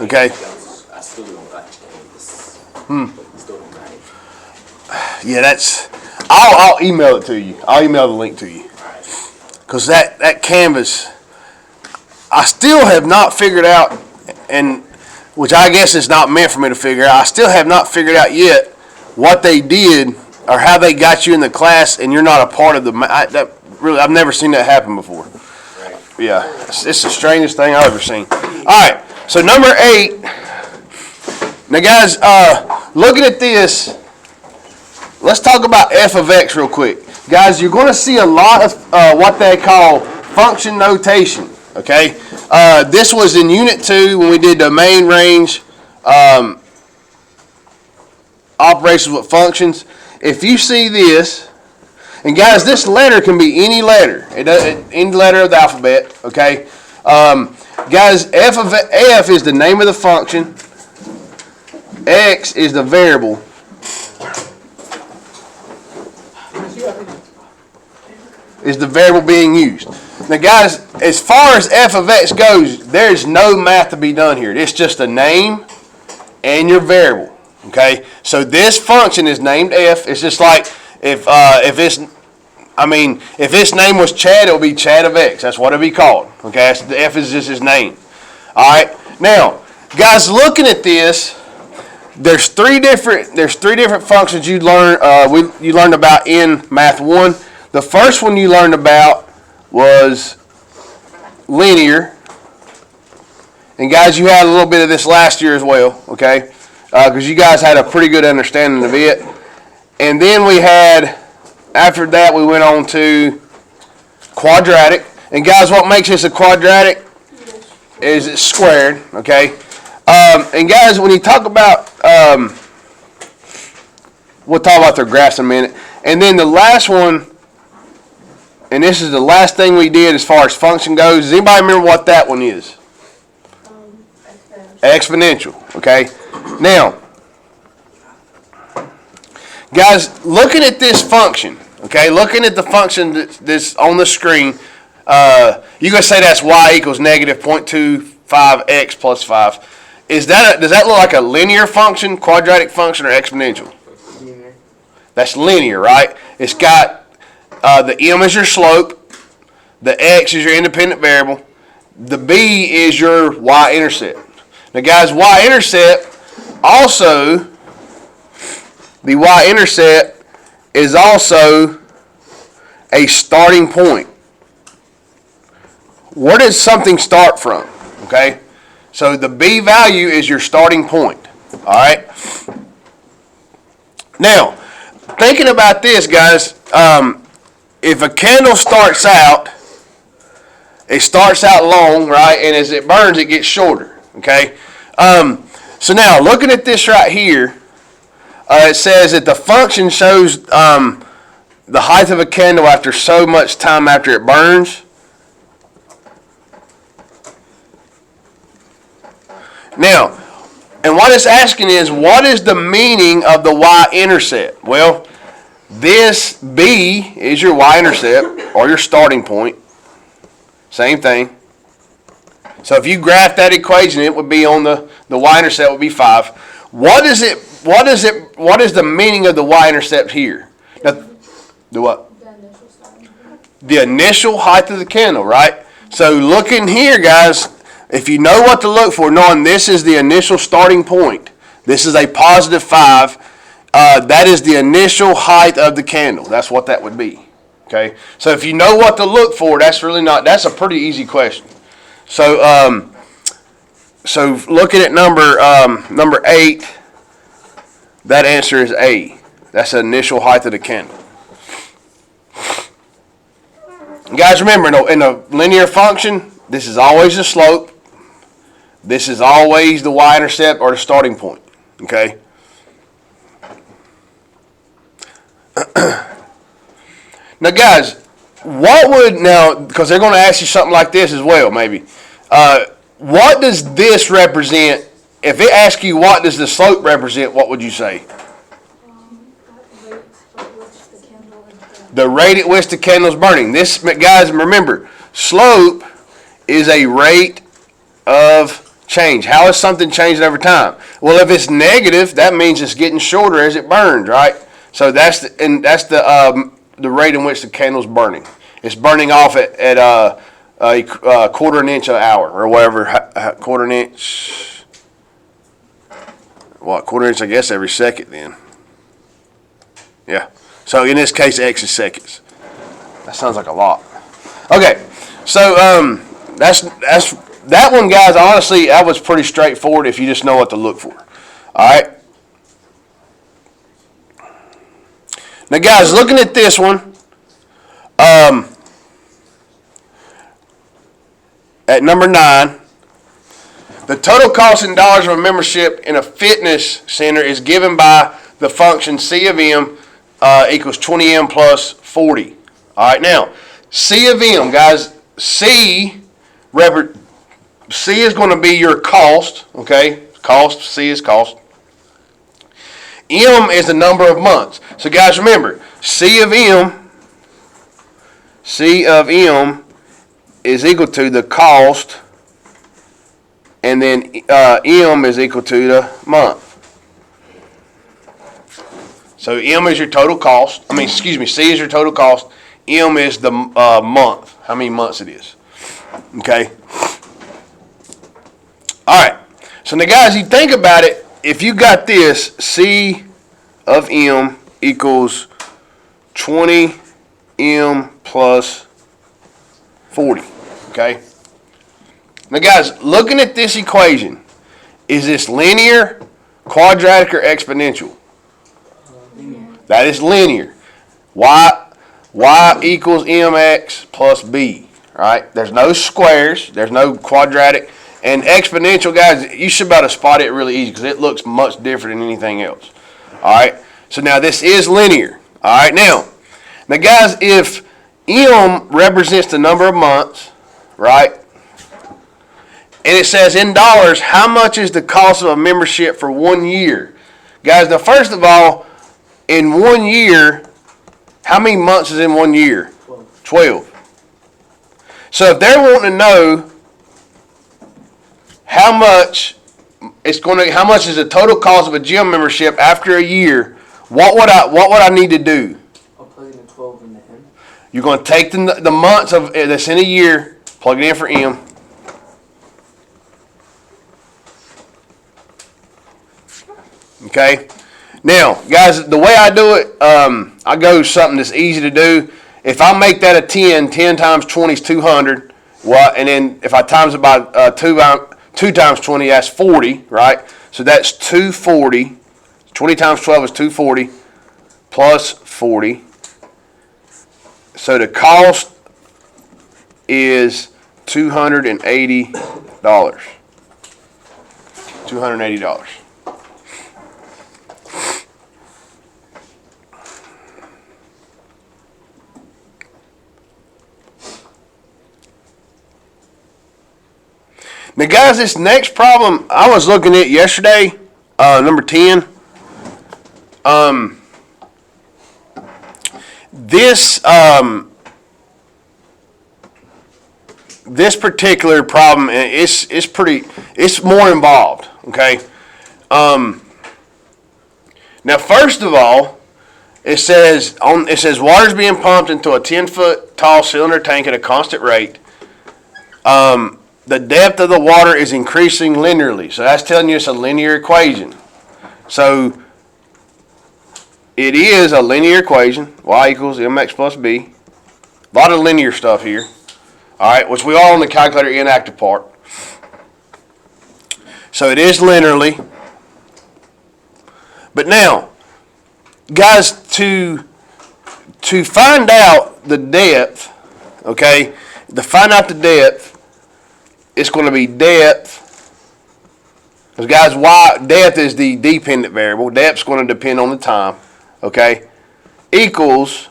Okay. I still don't got this. Still don't got it. Yeah, that's. I'll email it to you. I'll email the link to you. Because that canvas, I still have not figured out, and which I guess is not meant for me to figure out. I still have not figured out yet what they did or how they got you in the class, and you're not a part of the. I've never seen that happen before. Right. Yeah, it's the strangest thing I've ever seen. All right, so number 8. Now, guys, looking at this, let's talk about f of x real quick. Guys, you're going to see a lot of what they call function notation, okay? This was in Unit 2 when we did domain range operations with functions. If you see this, and guys, this letter can be any letter, any letter of the alphabet, okay? Guys, f is the name of the function. X is the variable. Is the variable being used. Now, guys, as far as f of x goes, there's no math to be done here. It's just a name and your variable. Okay, so this function is named f. It's just like if its name was Chad, it would be Chad of x. That's what it would be called. Okay, the f is just his name. All right. Now, guys, looking at this, there's three different functions you learned about in Math 1. The first one you learned about was linear. And guys, you had a little bit of this last year as well, okay? Because you guys had a pretty good understanding of it. And then after that, we went on to quadratic. And guys, what makes this a quadratic is it's squared, okay? And guys, when you talk about, we'll talk about their graphs in a minute. And then the last one, and this is the last thing we did as far as function goes. Does anybody remember what that one is? Exponential. Okay. Now, guys, looking at this function, okay, looking at the function that's on the screen, you can say that's y equals negative 0.25x plus 5. Does that look like a linear function, quadratic function, or exponential? Linear. That's linear, right? It's got the m is your slope, the x is your independent variable, the b is your y-intercept. Now, guys, y-intercept is also a starting point. Where does something start from? Okay, so the b value is your starting point. All right. Now, thinking about this, guys. If a candle starts out, it starts out long, right? And as it burns, it gets shorter, okay? So now, looking at this right here, it says that the function shows the height of a candle after so much time after it burns. Now, and what it's asking is, what is the meaning of the y-intercept? Well, this b is your y-intercept, or your starting point. Same thing. So if you graph that equation, it would be on the y-intercept would be 5. What is the meaning of the y-intercept here? Now, the what? The initial height of the candle, right? So looking here, guys, if you know what to look for, knowing this is the initial starting point, this is a positive 5. That is the initial height of the candle. That's what that would be. Okay. So if you know what to look for, that's a pretty easy question. So looking at number 8, that answer is A. That's the initial height of the candle. Guys, remember, in a linear function, this is always the slope. This is always the y-intercept or the starting point. Okay. Now, guys, because they're going to ask you something like this as well, maybe. What does this represent? If it asks you what does the slope represent, what would you say? The rate at which the candle is burning. This, guys, remember, slope is a rate of change? How is something changing over time? Well, if it's negative, that means it's getting shorter as it burns, right? So that's the rate in which the candle's burning. It's burning off at a quarter an inch an hour or whatever, quarter an inch. What, quarter inch? I guess every second then. Yeah. So in this case, X is seconds. That sounds like a lot. Okay. So that's that one, guys. Honestly, that was pretty straightforward if you just know what to look for. All right. Now, guys, looking at this one, at number 9, the total cost in dollars of a membership in a fitness center is given by the function C of M equals 20M plus 40. All right, now, C of M, guys, C is going to be your cost, okay? Cost, C is cost. M is the number of months. So, guys, remember, C of M is equal to the cost, and then M is equal to the month. So M is your total cost. C is your total cost. M is the month, how many months it is. Okay? All right. So now, guys, you think about it. If you got this, C of M equals 20M plus 40. Okay? Now, guys, looking at this equation, is this linear, quadratic, or exponential? Linear. That is linear. Y equals mx plus b. Right? There's no squares. There's no quadratic. And exponential, guys, you should be able to spot it really easy because it looks much different than anything else. All right? So now this is linear. All right? Now, guys, if M represents the number of months, right? And it says in dollars, how much is the cost of a membership for 1 year? Guys, now first of all, in 1 year, how many months is in 1 year? 12. So if they're wanting to know how much is the total cost of a gym membership after a year, what would I need to do? I'll plug in the 12 in the end. You're going to take the months that's in a year, plug it in for M. Okay. Now, guys, the way I do it, I go something that's easy to do. If I make that a 10 times 20 is 200. Well, and then if I times it by 2 times 20, that's 40, right? So that's 240. 20 times 12 is 240 plus 40. So the cost is $280. $280. Now, guys, this next problem I was looking at yesterday, number 10. This particular problem it's more involved. Okay. Now, first of all, it says water is being pumped into a 10-foot tall cylinder tank at a constant rate. The depth of the water is increasing linearly. So that's telling you it's a linear equation. So it is a linear equation. Y equals mx plus b. A lot of linear stuff here. All right, which we all on the calculator inactive part. So it is linearly. But now, guys, to find out the depth, okay, to find out the depth, it's going to be depth. Because, guys, depth is the dependent variable. Depth's going to depend on the time. Okay? Equals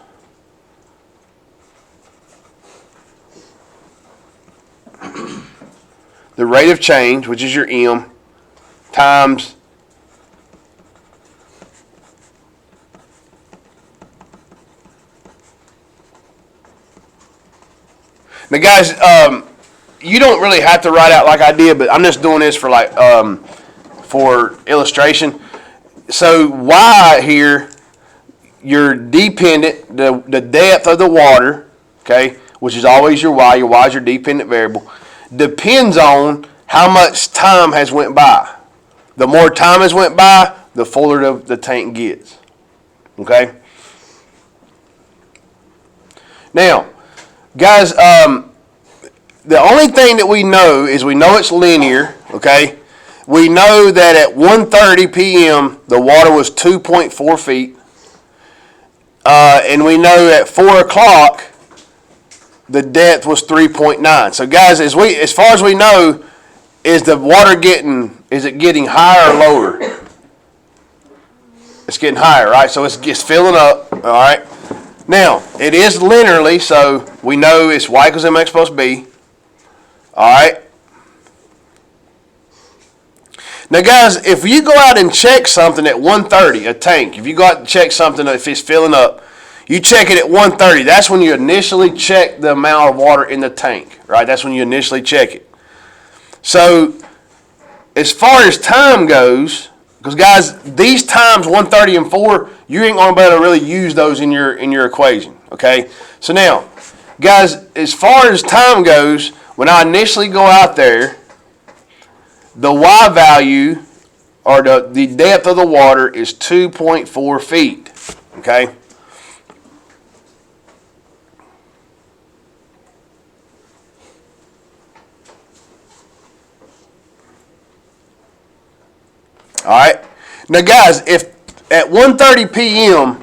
the rate of change, which is your M, times now, guys, you don't really have to write out like I did, but I'm just doing this for like for illustration. So Y here, your dependent, the depth of the water, okay, which is always your Y. Your Y is your dependent variable, depends on how much time has went by. The more time has went by, the fuller the tank gets. Okay. Now, guys, the only thing that we know is we know it's linear. Okay. We know that at 1:30 p.m. the water was 2.4 feet, and we know at 4 o'clock the depth was 3.9. So, guys, as far as we know, is the water getting higher or lower? It's getting higher, right? So it's filling up, all right? Now, it is linearly, so we know it's Y equals mx plus b, all right? Now, guys, if you go out and check something at 1:30, a tank, if you go out and check something, if it's filling up, you check it at 1:30. That's when you initially check the amount of water in the tank, right? That's when you initially check it. So, as far as time goes, because guys, these times 1:30 and 4, you ain't gonna be able to really use those in your equation. Okay. So now, guys, as far as time goes, when I initially go out there, the Y value or the depth of the water is 2.4 feet. Okay. All right. Now, guys, if at 1:30 p.m.,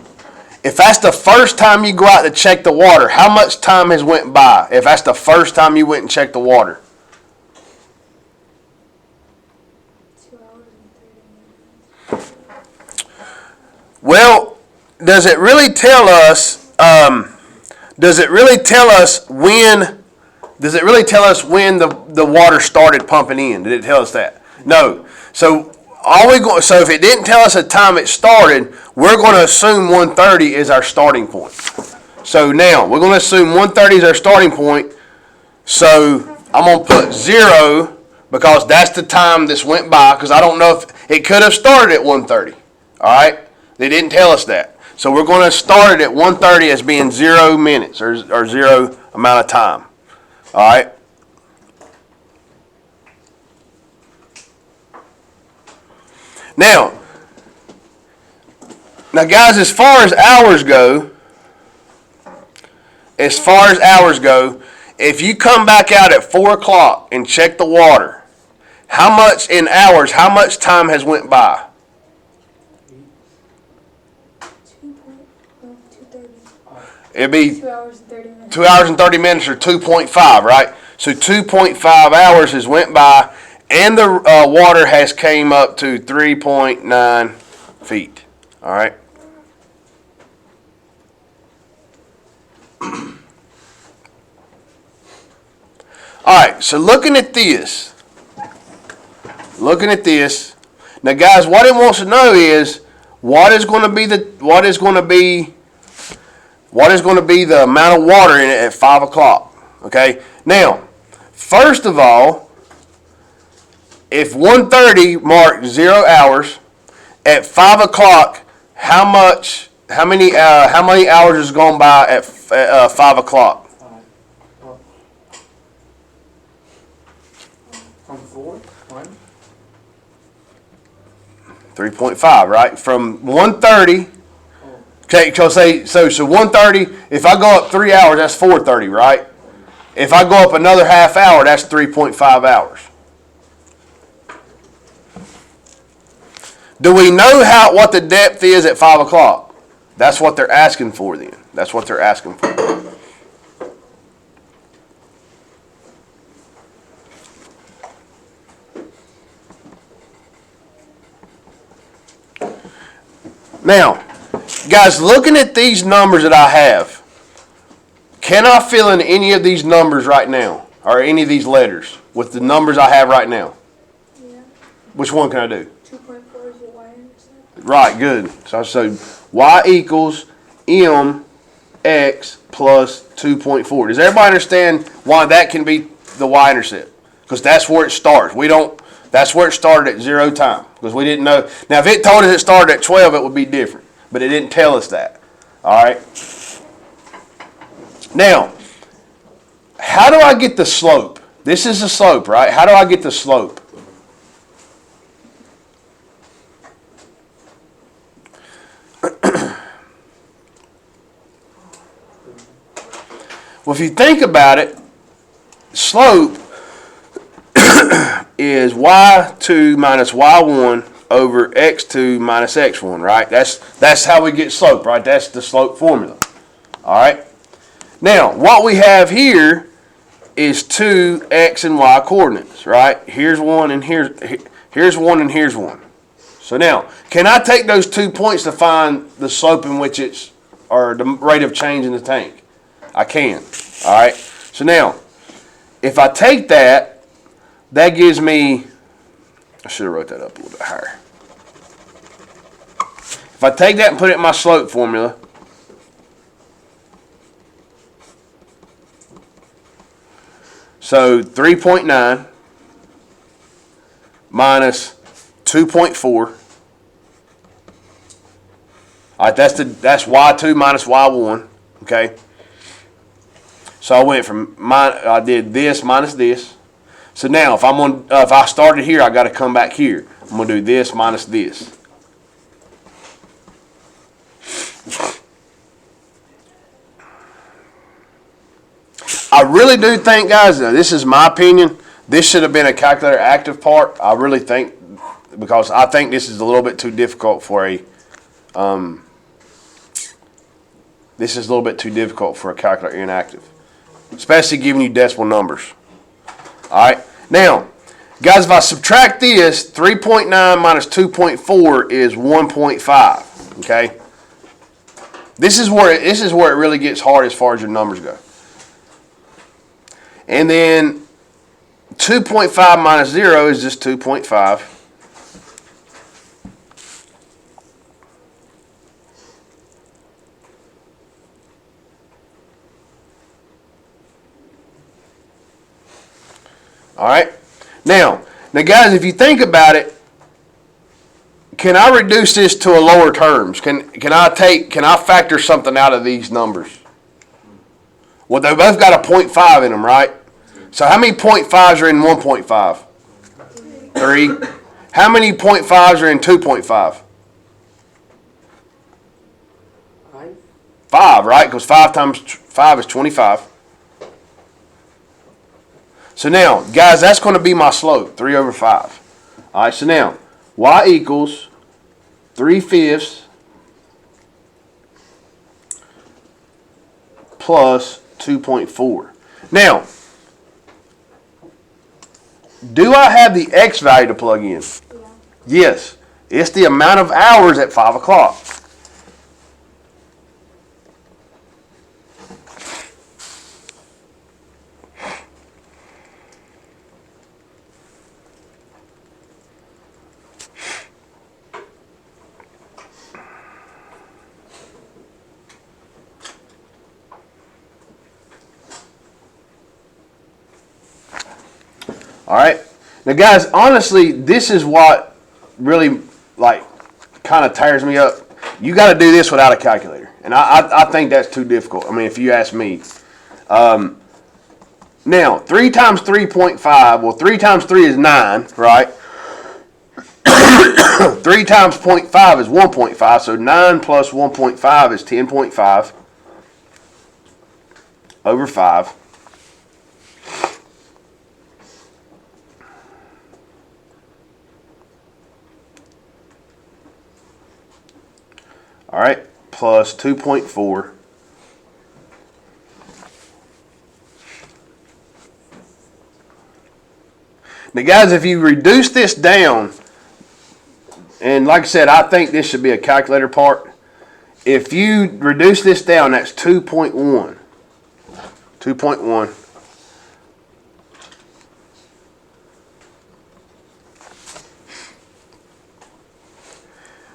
if that's the first time you go out to check the water, how much time has went by? If that's the first time you went and checked the water, 2 hours and 30 minutes. well, does it really tell us? Does it really tell us when? Does it really tell us when the water started pumping in? Did it tell us that? No. So so if it didn't tell us the time it started, we're going to assume 1:30 is our starting point. So now we're going to assume 1:30 is our starting point. So I'm going to put 0 because that's the time this went by. Because I don't know if it could have started at 1:30. All right, they didn't tell us that. So we're going to start it at 1:30 as being 0 minutes or 0 amount of time. All right. Now, guys, as far as hours go, if you come back out at 4 o'clock and check the water, how much time has went by? 2.230. It'd be 2 hours and 30 minutes. 2 hours and 30 minutes or 2.5, right? So 2.5 hours has went by, and the water has came up to 3.9 feet. All right. All right. So looking at this. Now, guys, what it wants to know is what is going to be the amount of water in it at 5 o'clock. Okay. Now, first of all, if 1:30 marked 0 hours, at 5 o'clock, how many hours has gone by at 5 o'clock? From 4, 1. 3.5, right? From 1:30. Okay, so 1:30. If I go up 3 hours, that's 4:30, right? If I go up another half hour, that's 3.5 hours. Do we know what the depth is at 5 o'clock? That's what they're asking for then. That's what they're asking for. Now, guys, looking at these numbers that I have, can I fill in any of these numbers right now? Or any of these letters with the numbers I have right now? Yeah. Which one can I do? 2.4 is what Y intercept. Right, good. So Y equals mx plus 2.4. Does everybody understand why that can be the y-intercept because that's where it starts. That's where it started at 0 time because we didn't know. Now, if it told us it started at 12, it would be different, but it didn't tell us that. All right. Now, how do I get the slope? This is the slope, right? How do I get the slope? Well, if you think about it, slope is y2 minus y1 over x2 minus x1, right? That's how we get slope, right? That's the slope formula. All right. Now, what we have here is two x and y coordinates, right? Here's one and here's one and here's one. So now, can I take those 2 points to find the slope in which it's, or the rate of change in the tank? I can. All right. So now, if I take that, that gives me, I should have wrote that up a little bit higher. If I take that and put it in my slope formula, so 3.9 minus 2.4. All right, that's y2 minus y1. Okay. So I went from I did this minus this. So now if I started here, I got to come back here. I'm gonna do this minus this. I really do think, guys, now this is my opinion, this should have been a calculator active part. I really think, because I think this is a little bit too difficult for a calculator inactive, especially giving you decimal numbers. All right, now, guys, if I subtract this, 3.9 minus 2.4 is 1.5. Okay, this is where it really gets hard as far as your numbers go. And then 2.5 minus 0 is just 2.5. All right. Now, guys, if you think about it, can I reduce this to a lower terms? Can I factor something out of these numbers? Well, they both got a 0.5 in them, right? So how many 0.5s are in 1.5? 3. How many 0.5s are in 2.5? 5. 5, right? Because 5 times 5 is 25. So now, guys, that's going to be my slope, 3 over 5. All right, so now, y equals 3/5 plus 2.4. Now, do I have the x value to plug in? Yeah. Yes. It's the amount of hours at 5 o'clock. All right. Now, guys, honestly, this is what really, kind of tires me up. You got to do this without a calculator. And I think that's too difficult. I mean, if you ask me. Now, 3 times 3.5, well, 3 times 3 is 9, right? 3 times 0.5 is 1.5, so 9 plus 1.5 is 10.5 over 5. All right, plus 2.4. Now, guys, if you reduce this down, and like I said, I think this should be a calculator part. If you reduce this down, that's 2.1. 2.1.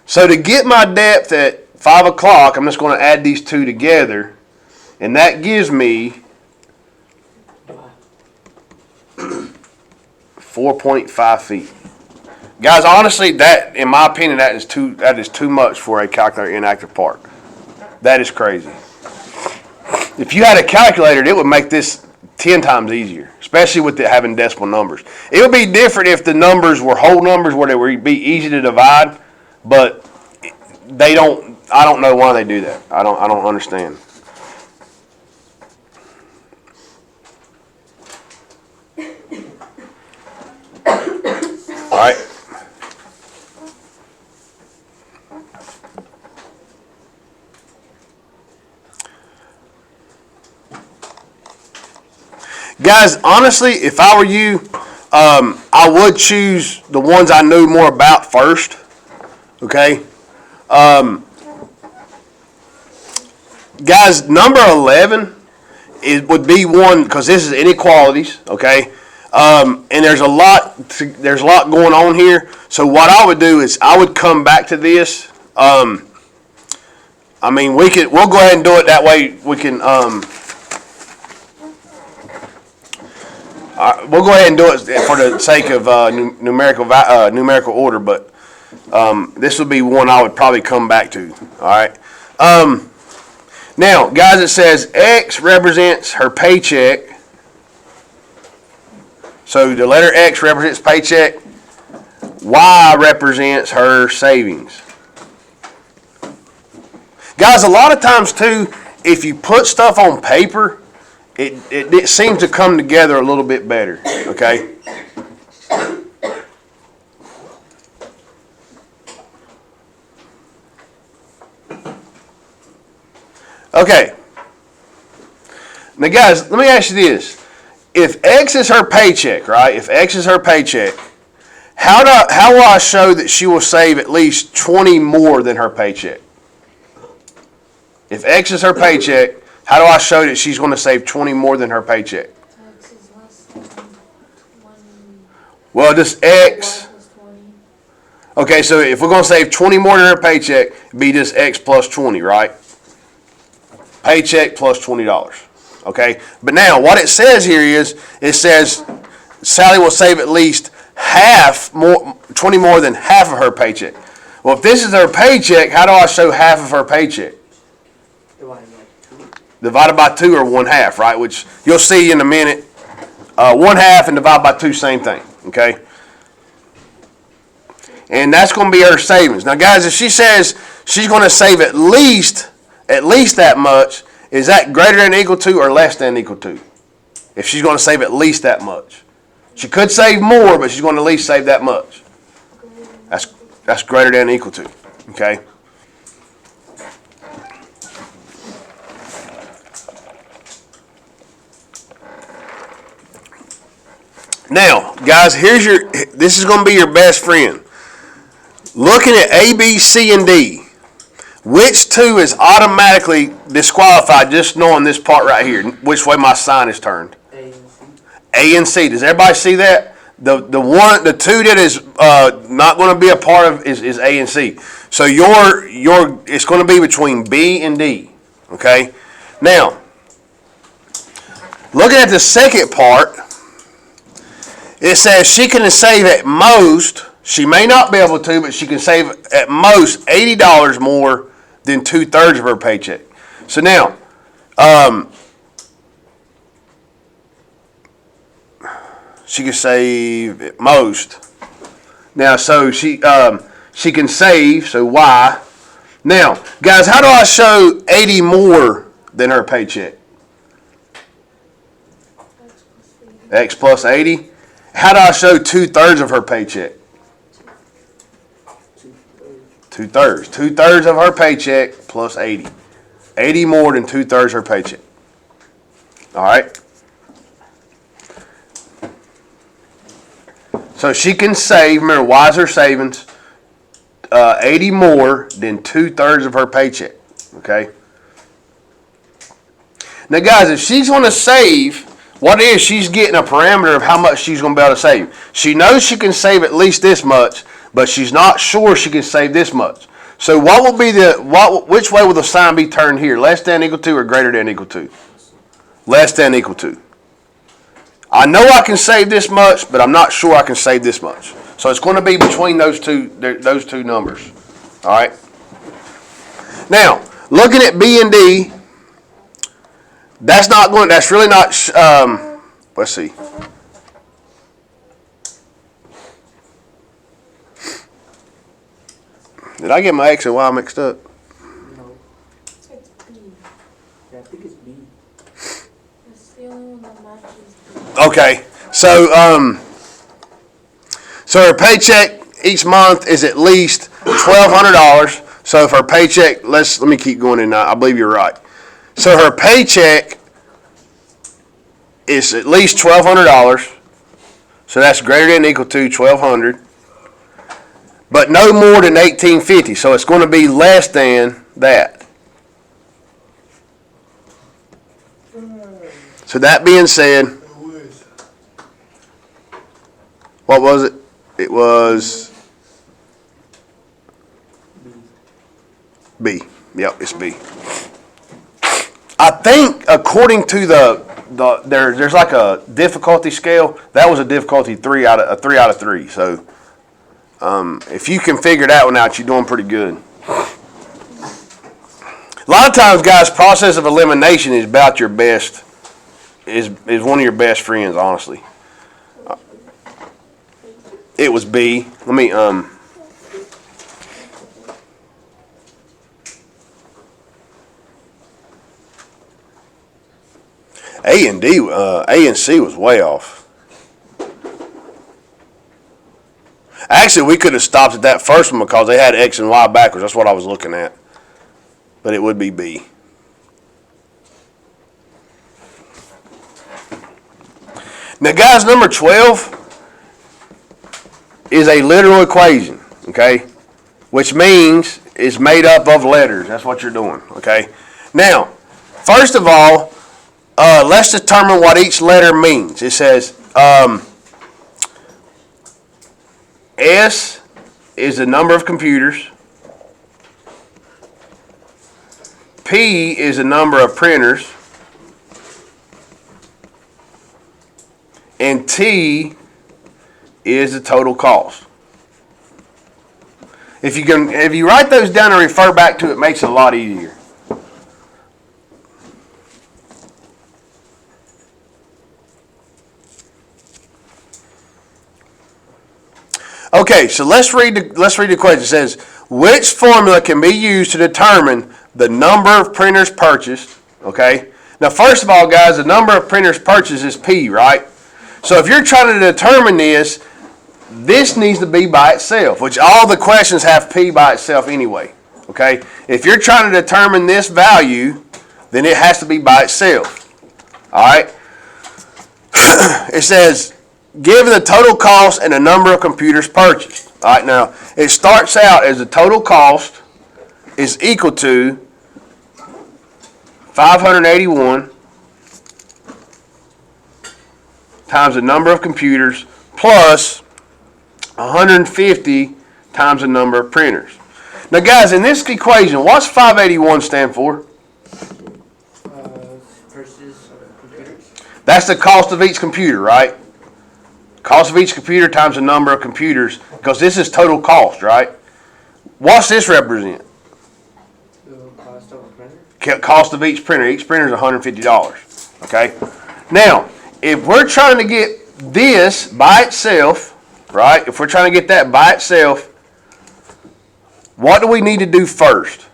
So to get my depth at 5 o'clock, I'm just going to add these two together, and that gives me 4.5 feet. Guys, honestly, that, in my opinion, that is too much for a calculator inactive part. That is crazy. If you had a calculator, it would make this 10 times easier, especially with it having decimal numbers. It would be different if the numbers were whole numbers where they would be easy to divide, but they don't. I don't know why they do that. I don't understand. All right. Guys, honestly, if I were you, I would choose the ones I knew more about first. Okay? Guys, number 11 would be one, because this is inequalities, okay? And there's a lot going on here. So what I would do is I would come back to this. I mean, we'll go ahead and do it that way. We can we'll go ahead and do it for the sake of numerical order, but this would be one I would probably come back to. All right. Now, guys, it says X represents her paycheck. So the letter X represents paycheck. Y represents her savings. Guys, a lot of times too, if you put stuff on paper, it seems to come together a little bit better, okay? Okay. Now, guys, let me ask you this. If X is her paycheck, right? If X is her paycheck, how will I show that she will save at least 20 more than her paycheck? If X is her paycheck, how do I show that she's going to save 20 more than her paycheck? X is less than 20. Well, this X. Y plus 20. Okay, so if we're going to save 20 more than her paycheck, it'd be this X plus 20, right? Paycheck plus $20. Okay? But now, what it says here is, it says Sally will save at least 20 more than half of her paycheck. Well, if this is her paycheck, how do I show half of her paycheck? Divided by 2 or 1/2, right? Which you'll see in a minute. 1/2 and divided by 2, same thing. Okay? And that's going to be her savings. Now, guys, if she says she's going to save at least that much, is that greater than equal to or less than equal to? If she's going to save at least that much. She could save more, but she's going to at least save that much. That's greater than equal to. Okay? Now, guys, this is going to be your best friend. Looking at A, B, C, and D, which two is automatically disqualified just knowing this part right here, which way my sign is turned? A and C. A and C. Does everybody see that? The two that is not going to be a part of is A and C. So it's going to be between B and D. Okay? Now, looking at the second part, it says she can save at most, she may not be able to, but she can save at most $80 more than 2/3 of her paycheck. So now, she can save at most. Now, so she can save, so Y. Now, guys, how do I show 80 more than her paycheck? X plus 80. How do I show 2/3 of her paycheck? 2/3. 2/3 of her paycheck plus 80. 80 more than 2/3 her paycheck. All right. So she can save, remember, Y is her savings, 80 more than 2/3 of her paycheck. Okay. Now, guys, if she's going to save, what is she's getting a parameter of how much she's going to be able to save. She knows she can save at least this much, but she's not sure she can save this much. So what will be which way will the sign be turned here? Less than equal to or greater than equal to? Less than equal to. I know I can save this much, but I'm not sure I can save this much. So it's going to be between those two numbers. All right. Now, looking at B and D, that's really not, let's see. Did I get my X and Y mixed up? No. It's B. Yeah, I think it's B. It's the only one that matches B. Okay. So her paycheck each month is at least $1,200. So if her paycheck, let me keep going in now. I believe you're right. So her paycheck is at least $1,200. So that's greater than or equal to $1,200. But no more than $1,850. So it's going to be less than that. So that being said, what was it? It was B. Yep, it's B. I think according to there's like a difficulty scale. That was a difficulty 3 out of 3. So if you can figure that one out, you're doing pretty good. A lot of times, guys, process of elimination is about your best. Is one of your best friends, honestly. It was B. Let me A and C was way off. Actually, we could have stopped at that first one because they had X and Y backwards. That's what I was looking at. But it would be B. Now, guys, number 12 is a literal equation, okay? Which means it's made up of letters. That's what you're doing, okay? Now, first of all, let's determine what each letter means. It says S is the number of computers. P is the number of printers. And T is the total cost. If you write those down and refer back to it, it makes it a lot easier. Okay, so let's read the question. It says, which formula can be used to determine the number of printers purchased? Okay. Now, first of all, guys, the number of printers purchased is P, right? So if you're trying to determine this needs to be by itself, which all the questions have P by itself anyway. Okay. If you're trying to determine this value, then it has to be by itself. All right. It says, given the total cost and the number of computers purchased. All right, now, it starts out as the total cost is equal to 581 times the number of computers plus 150 times the number of printers. Now, guys, in this equation, what's 581 stand for? Purchases of computers. That's the cost of each computer, right? Cost of each computer times the number of computers, because this is total cost, right? What's this represent? The cost of a printer. Cost of each printer. Each printer is $150. Okay? Now, if we're trying to get this by itself, right? If we're trying to get that by itself, what do we need to do first?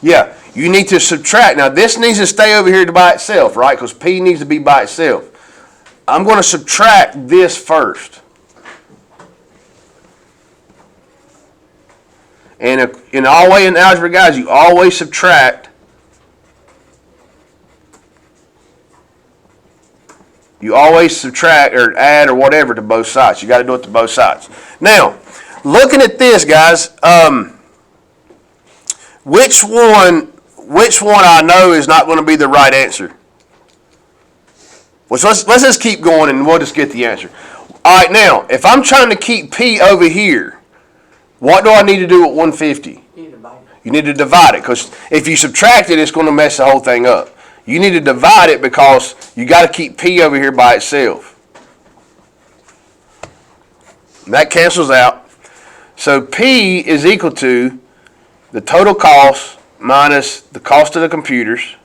Yeah, you need to subtract. Now, this needs to stay over here by itself, right? Because P needs to be by itself. I'm going to subtract this first. And in algebra, guys, you always subtract. You always subtract or add or whatever to both sides. You got to do it to both sides. Now, looking at this, guys, which one I know is not going to be the right answer? Well, so let's just keep going and we'll just get the answer. All right, now, if I'm trying to keep P over here, what do I need to do with 150? You need to divide it. You need to divide it, because if you subtract it, it's going to mess the whole thing up. You need to divide it because you got to keep P over here by itself. That cancels out. So P is equal to the total cost minus the cost of the computers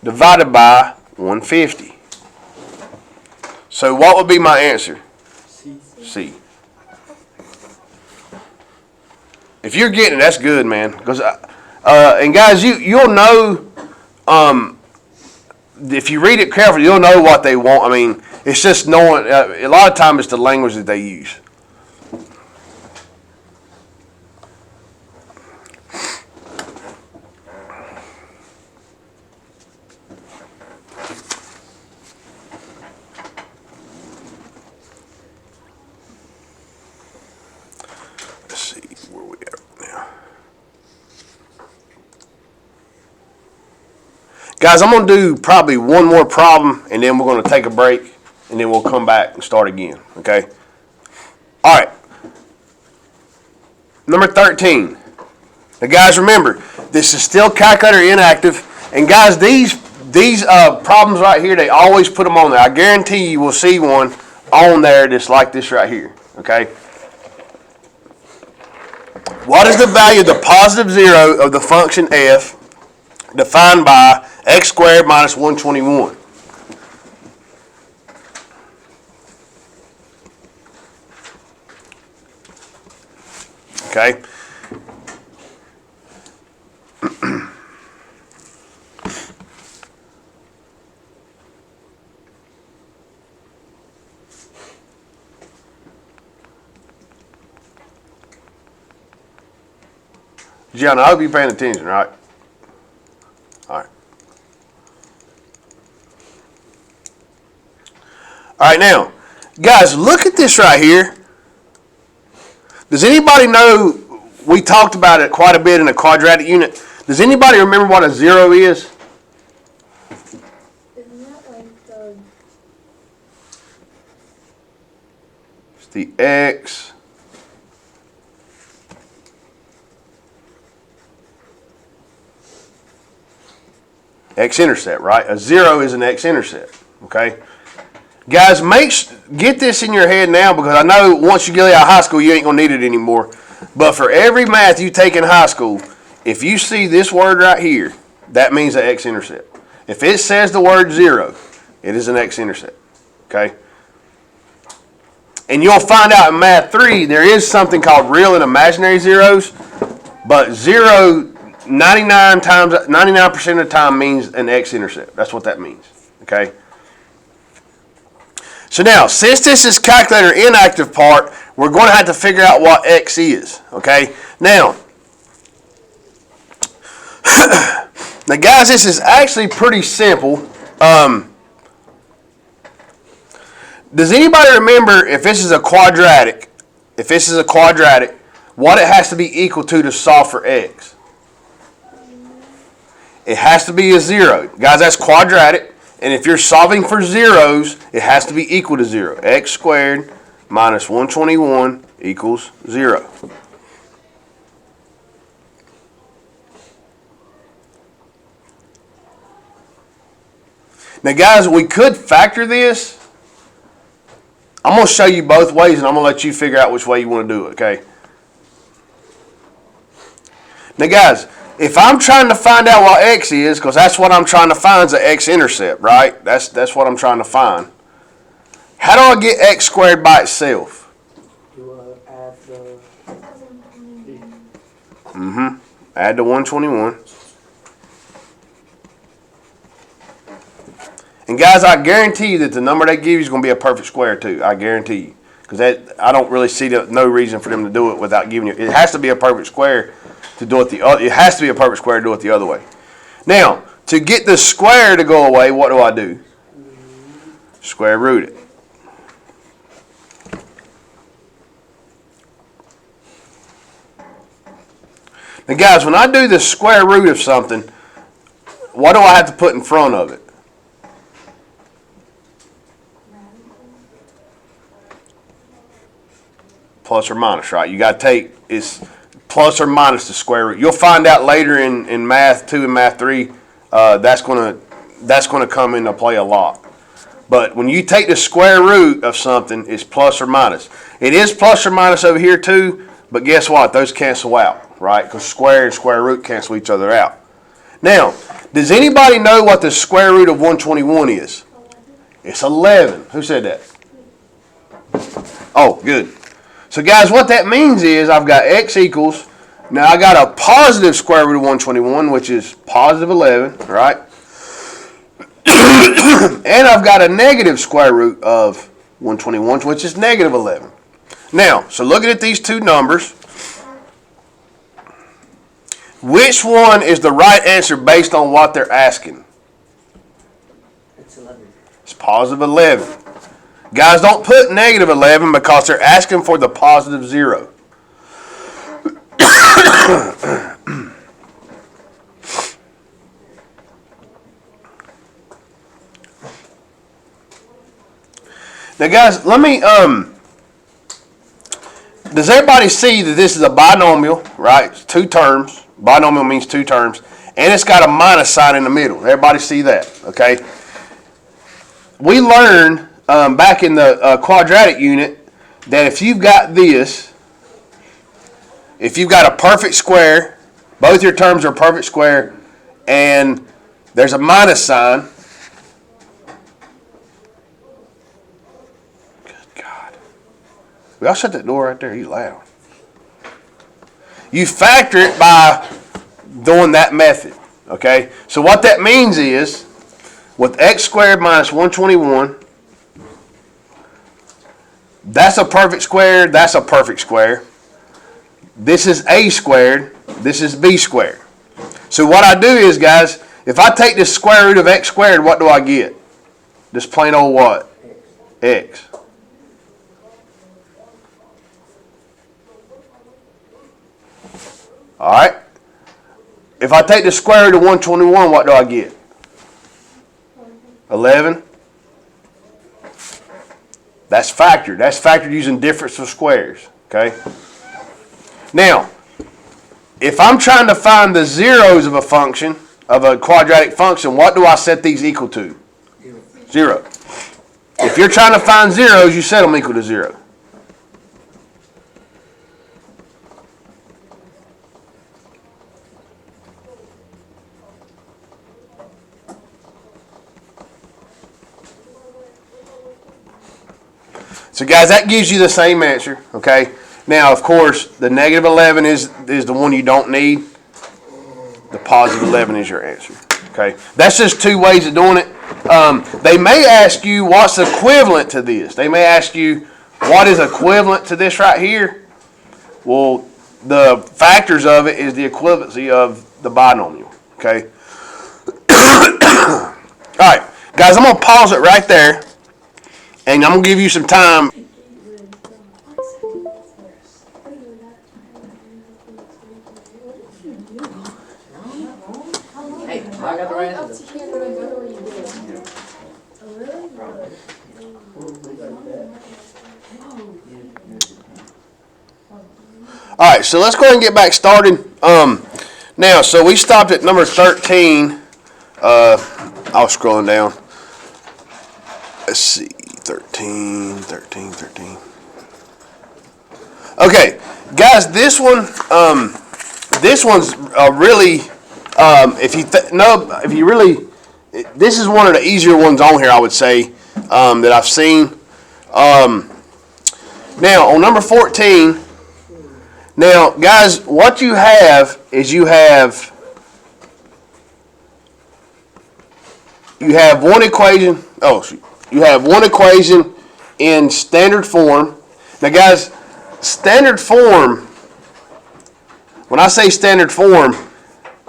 divided by 150. So what would be my answer? C. C. If you're getting it, that's good, man. Because and guys, you'll know if you read it carefully, you'll know what they want. I mean, it's just knowing. A lot of times, it's the language that they use. Let's see where we at now. Guys, I'm going to do probably one more problem, and then we're going to take a break, and then we'll come back and start again, okay? All right. Number 13. Now, guys, remember, this is still calculator inactive, and guys, these problems right here, they always put them on there. I guarantee you will see one on there that's like this right here, okay? What is the value of the positive 0 of the function f defined by x squared minus 121? Okay. Gianna, I hope you're paying attention, right? All right. All right, now, guys, look at this right here. Does anybody know, we talked about it quite a bit in a quadratic unit. Does anybody remember what a 0 is? Isn't that like the It's the x x-intercept, right? A 0 is an x-intercept, okay? Guys, get this in your head now, because I know once you get out of high school, you ain't going to need it anymore. But for every math you take in high school, if you see this word right here, that means an x-intercept. If it says the word 0, it is an x-intercept, okay? And you'll find out in Math 3, there is something called real and imaginary zeros, but 0 99% of the time means an x-intercept. That's what that means, okay? So now, since this is calculator inactive part, we're going to have to figure out what x is, okay? Now, guys, this is actually pretty simple. Does anybody remember if this is a quadratic, what it has to be equal to solve for x? It has to be a 0. Guys, that's quadratic. And if you're solving for zeros, it has to be equal to 0. X squared minus 121 equals 0. Now, guys, we could factor this. I'm going to show you both ways, and I'm going to let you figure out which way you want to do it, okay? Now, guys, if I'm trying to find out what x is, because that's what I'm trying to find is an x-intercept, right? That's what I'm trying to find. How do I get x squared by itself? You add the. Add the 121. And guys, I guarantee you that the number they give you is going to be a perfect square too. I guarantee you. Because I don't really see no reason for them to do it without giving you. It has to be a perfect square to do it it has to be a perfect square to do it the other way. Now, to get the square to go away, what do? Square root it. Now, guys, when I do the square root of something, what do I have to put in front of it? Plus or minus, right? You got to take plus or minus the square root. You'll find out later in Math 2 and Math 3, that's going to come into play a lot. But when you take the square root of something, it's plus or minus. It is plus or minus over here too, but guess what? Those cancel out, right? Because square and square root cancel each other out. Now, does anybody know what the square root of 121 is? It's 11. Who said that? Oh, good. So guys, what that means is I've got x equals, now I got a positive square root of 121, which is positive 11, right? And I've got a negative square root of 121, which is negative 11. Now, so looking at these two numbers, which one is the right answer based on what they're asking? It's 11. It's positive 11. Guys, don't put negative 11 because they're asking for the positive 0. Now, guys, let me, does everybody see that this is a binomial, right? It's two terms. Binomial means two terms. And it's got a minus sign in the middle. Everybody see that, okay? We learned back in the quadratic unit that if you've got this, if you've got a perfect square, both your terms are perfect square, and there's a minus sign. Good God. We all shut that door right there. You loud. You factor it by doing that method, okay? So what that means is, with x squared minus 121, that's a perfect square, that's a perfect square. This is a squared, this is b squared. So what I do is, guys, if I take the square root of x squared, what do I get? Just plain old what? X. All right? If I take the square root of 121, what do I get? 11. That's factored. That's factored using difference of squares. Okay? Now, if I'm trying to find the zeros of a function, of a quadratic function, what do I set these equal to? 0. If you're trying to find zeros, you set them equal to 0. So guys, that gives you the same answer, okay? Now, of course, the negative 11 is the one you don't need. The positive 11 is your answer, okay? That's just two ways of doing it. They may ask you what's equivalent to this. They may ask you what is equivalent to this right here. Well, the factors of it is the equivalency of the binomial, okay? All right, guys, I'm going to pause it right there. And I'm going to give you some time. Hey, I got the right answer. All right, so let's go ahead and get back started. Now, so we stopped at number 13. I was scrolling down. Let's see. 13. Okay, guys, this one's really, this is one of the easier ones on here, I would say, that I've seen. Now, on number 14, now, guys, what you have is you have one equation. Oh, shoot. You have one equation in standard form. Now, guys, standard form, when I say standard form,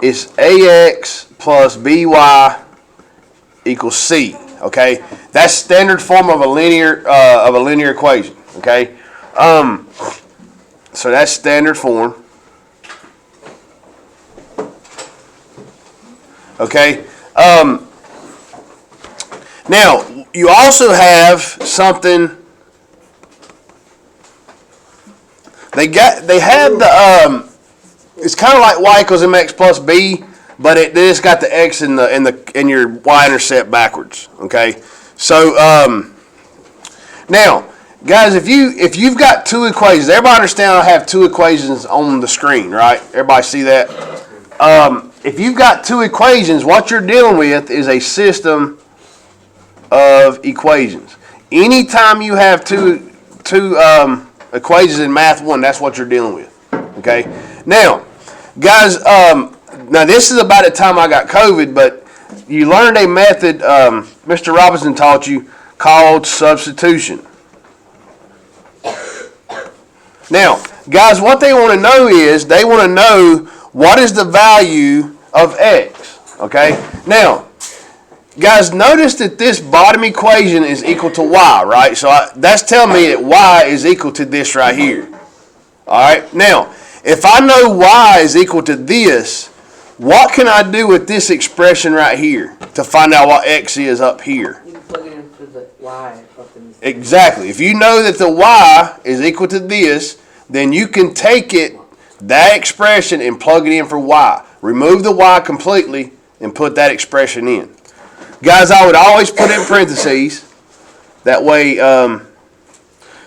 is AX plus BY equals C. Okay? That's standard form of a linear equation. Okay? So that's standard form. Okay? Now, you also have something. They have it's kind of like y equals mx plus b, but it's got the x in your y-intercept backwards. Okay, so now, guys, if you've got two equations, everybody understand I have two equations on the screen, right? Everybody see that? If you've got two equations, what you're dealing with is a system of equations. Anytime you have two equations in Math 1, that's what you're dealing with. Okay? Now, guys, now this is about the time I got COVID, but you learned a method Mr. Robinson taught you called substitution. Now, guys, what they want to know is they want to know what is the value of x. Okay? Now, guys, notice that this bottom equation is equal to y, right? So that's telling me that y is equal to this right here. All right? Now, if I know y is equal to this, what can I do with this expression right here to find out what x is up here? You can plug it in for the y up in this. Exactly. If you know that the y is equal to this, then you can take that expression and plug it in for y. Remove the y completely and put that expression in. Guys, I would always put it in parentheses. That way,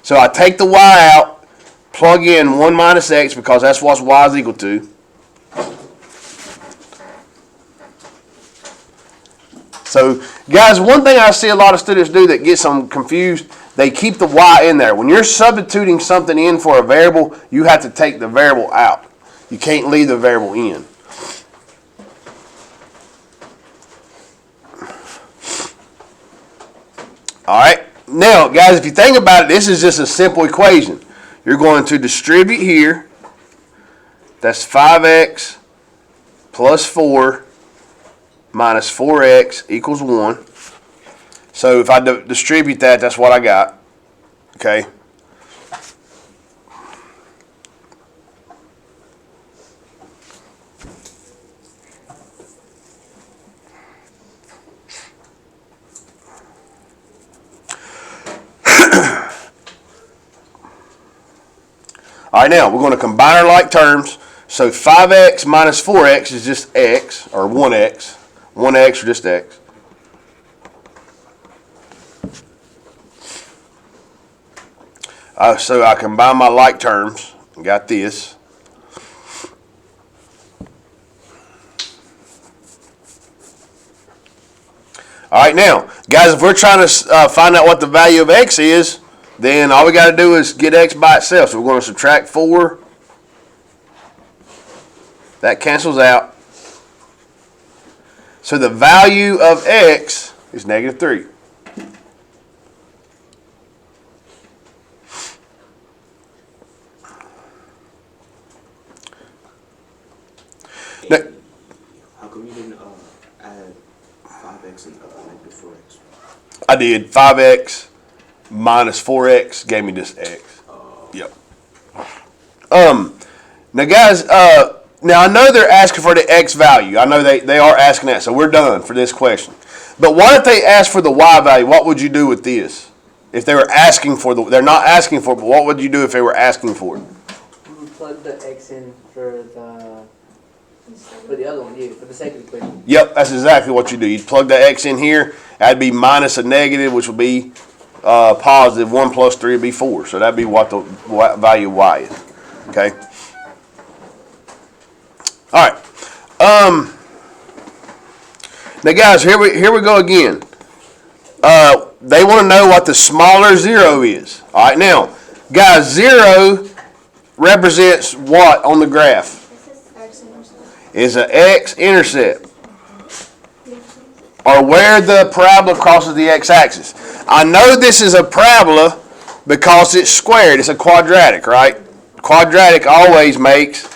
so I take the y out, plug in 1 minus x because that's what y is equal to. So, guys, one thing I see a lot of students do that gets them confused, they keep the y in there. When you're substituting something in for a variable, you have to take the variable out. You can't leave the variable in. All right. Now, guys, if you think about it, this is just a simple equation. You're going to distribute here. That's 5x plus 4 minus 4x equals 1. So if I distribute that, that's what I got. Okay. All right, now we're going to combine our like terms. So 5x minus 4x is just x, or 1x. 1x or just x. So I combine my like terms and got this. All right, now, guys, if we're trying to find out what the value of x is, then all we got to do is get x by itself. So we're going to subtract 4. That cancels out. So the value of x is negative 3. Now, How come you didn't add 5x and negative 4x? I did 5x minus 4x gave me this x. Yep. Now, guys, now I know they're asking for the x value. I know they are asking that, so we're done for this question. But what if they ask for the y value? What would you do with this? If they were asking for they're not asking for it, but what would you do if they were asking for it? You would plug the x in for the other one, yeah, for the second equation. Yep, that's exactly what you do. You'd plug the x in here. That'd be minus a negative, which would be positive. 1 plus 3 would be 4. So that'd be what the value of y is. Okay. All right. Now, guys, here we go again. They want to know what the smaller 0 is. All right. Now, guys, 0 represents what on the graph? Is an x-intercept, or where the parabola crosses the x-axis. I know this is a parabola because it's squared. It's a quadratic, right? Quadratic always makes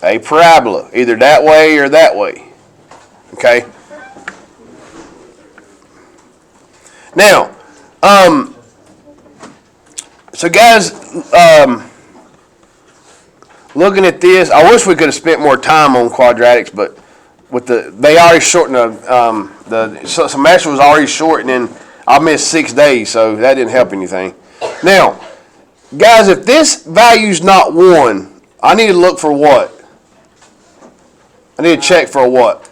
a parabola, either that way or that way. Okay? Now, so guys, looking at this, I wish we could have spent more time on quadratics, but with they already shortened the semester was already short, and then I missed 6 days, so that didn't help anything. Now, guys, if this value's not 1, I need to look for what? I need to check for a what?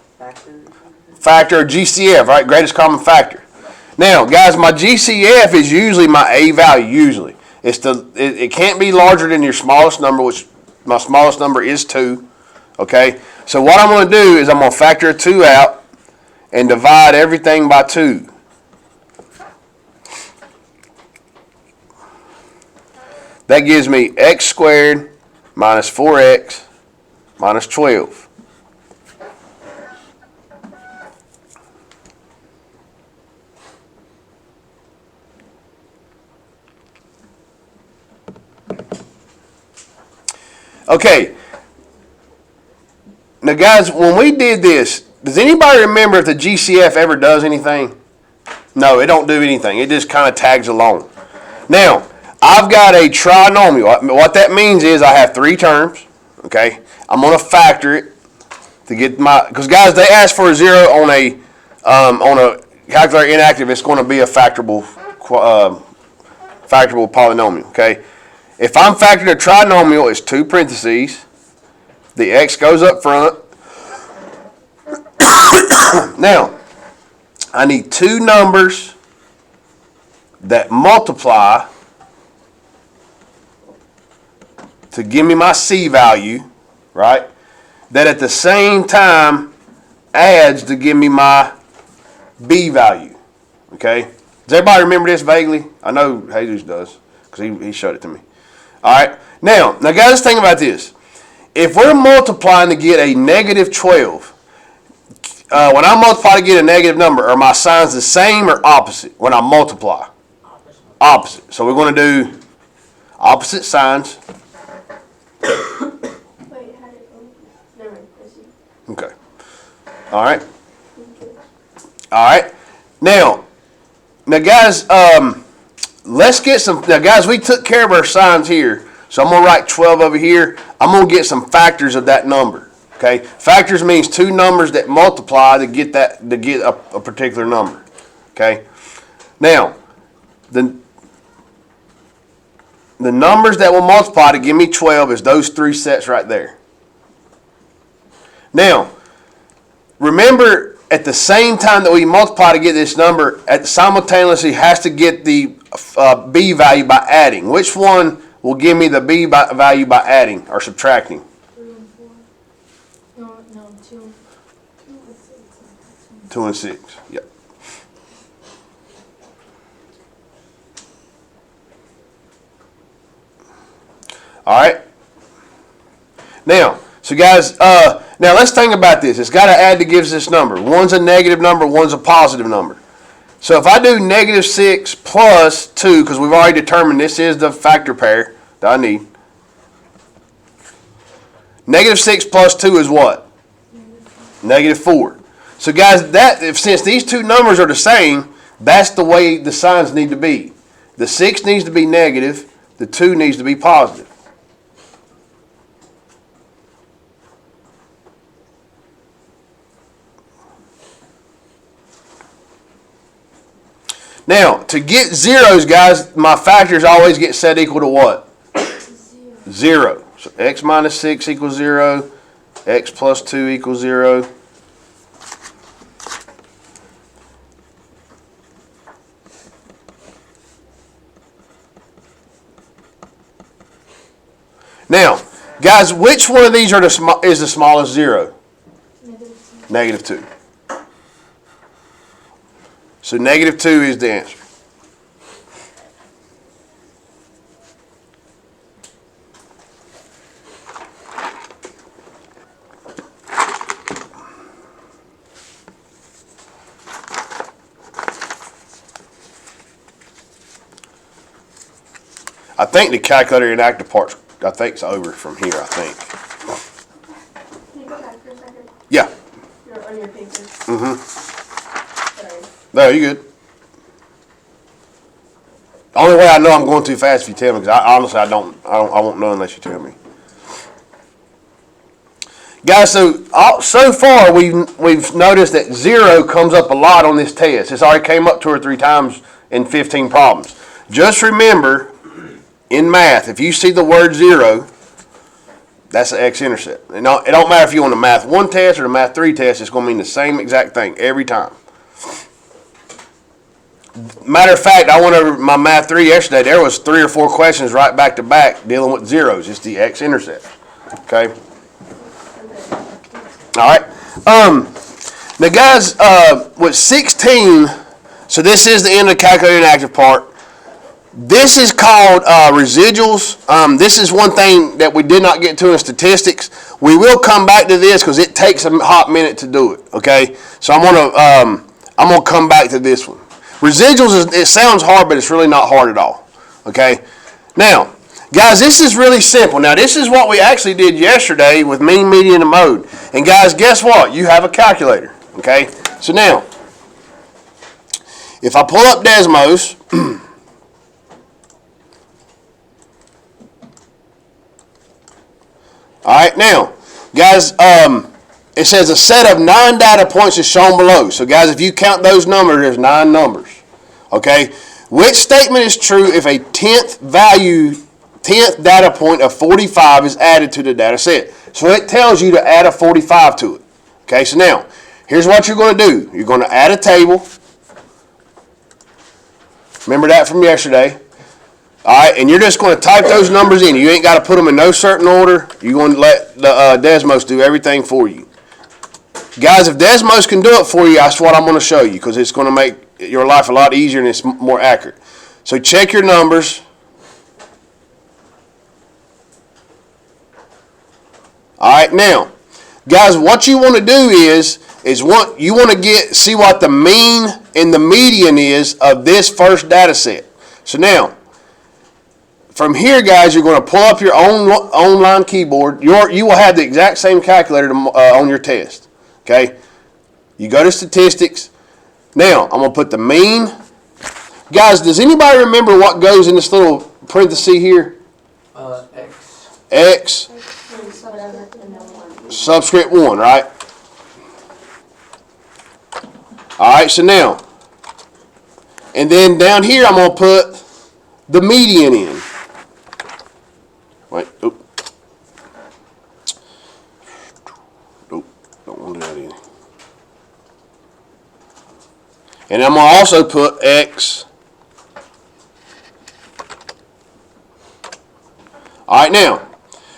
Factor or GCF, right? Greatest common factor. Now, guys, my GCF is usually my A value, usually. It can't be larger than your smallest number, which my smallest number is 2. Okay? So what I'm going to do is I'm going to factor a 2 out and divide everything by 2. That gives me x squared minus 4x minus 12. Okay. Now, guys, when we did this, does anybody remember if the GCF ever does anything? No, it don't do anything. It just kind of tags along. Now, I've got a trinomial. What that means is I have 3 terms. Okay, I'm going to factor it to get my, because guys, they ask for a 0 on a calculator inactive. It's going to be a factorable polynomial. Okay. If I'm factoring a trinomial, it's 2 parentheses. The x goes up front. Now, I need 2 numbers that multiply to give me my C value, right? That at the same time adds to give me my B value. Okay? Does everybody remember this vaguely? I know Jesus does, because he showed it to me. Alright, now guys, think about this. If we're multiplying to get a negative 12, when I multiply to get a negative number, are my signs the same or opposite when I multiply? Opposite. So we're going to do opposite signs. Wait, how did it go? Never mind, I see. Okay. Alright. Alright. Now guys, let's get some. Now, guys, we took care of our signs here, so I'm going to write 12 over here. I'm going to get some factors of that number. Okay, factors means 2 numbers that multiply to get a particular number. Okay, now the numbers that will multiply to give me 12 is those 3 sets right there. Now, remember, at the same time that we multiply to get this number, simultaneously has to get the B value by adding. Which one will give me the B value by adding or subtracting? 3 and 4. No, 2. 2 and 6. Yep. All right. Now, so guys, now let's think about this. It's got to add to give us this number. One's a negative number, one's a positive number. So if I do negative 6 plus 2, because we've already determined this is the factor pair that I need. Negative 6 plus 2 is what? Negative 4. So guys, since these 2 numbers are the same, that's the way the signs need to be. The 6 needs to be negative, the 2 needs to be positive. Now, to get zeros, guys, my factors always get set equal to what? 0. So x minus 6 equals 0. X plus 2 equals 0. Now, guys, which one of these is the smallest 0? Negative 2. So negative 2 is the answer. I think the calculator inactive part, I think, is over from here, I think. Can you go back for a second? Yeah. You're on your paper. Sorry. No, you good. The only way I know I'm going too fast if you tell me, because honestly I won't know unless you tell me. Guys, so far we've noticed that 0 comes up a lot on this test. It's already came up 2 or 3 times in 15 problems. Just remember, in math, if you see the word 0, That's the x-intercept. It don't matter if you're on the Math 1 test or the Math 3 test, it's going to mean the same exact thing every time. Matter of fact, I went over my Math 3 yesterday. There was 3 or 4 questions right back to back dealing with zeros. It's the x-intercept. Okay? All right. Now, guys, with 16, so this is the end of the calculated active part. This is called residuals. This is one thing that we did not get to in statistics. We will come back to this because it takes a hot minute to do it. Okay, so I'm gonna come back to this one. Residuals it sounds hard, but it's really not hard at all. Okay, now, guys, this is really simple. Now, this is what we actually did yesterday with mean, median, and mode. And guys, guess what? You have a calculator. Okay, so now, if I pull up Desmos. All right, now, guys, it says a set of 9 data points is shown below. So, guys, if you count those numbers, there's 9 numbers. Okay, which statement is true if a 10th data point of 45 is added to the data set? So it tells you to add a 45 to it. Okay, so now, here's what you're going to do. You're going to add a table. Remember that from yesterday. All right, and you're just going to type those numbers in. You ain't got to put them in no certain order. You're going to let the Desmos do everything for you. Guys, if Desmos can do it for you, that's what I'm going to show you because it's going to make your life a lot easier and it's more accurate. So check your numbers. All right, now, guys, what you want to do is you want to see what the mean and the median is of this first data set. So now, from here, guys, you're going to pull up your own online keyboard. You will have the exact same calculator on your test. Okay? You go to statistics. Now, I'm going to put the mean. Guys, does anybody remember what goes in this little parenthesis here? X. X. Subscript 1, right? All right, so now. And then down here, I'm going to put the median in. Wait, oop. Nope, don't want to do that in. And I'm going to also put X. All right, now.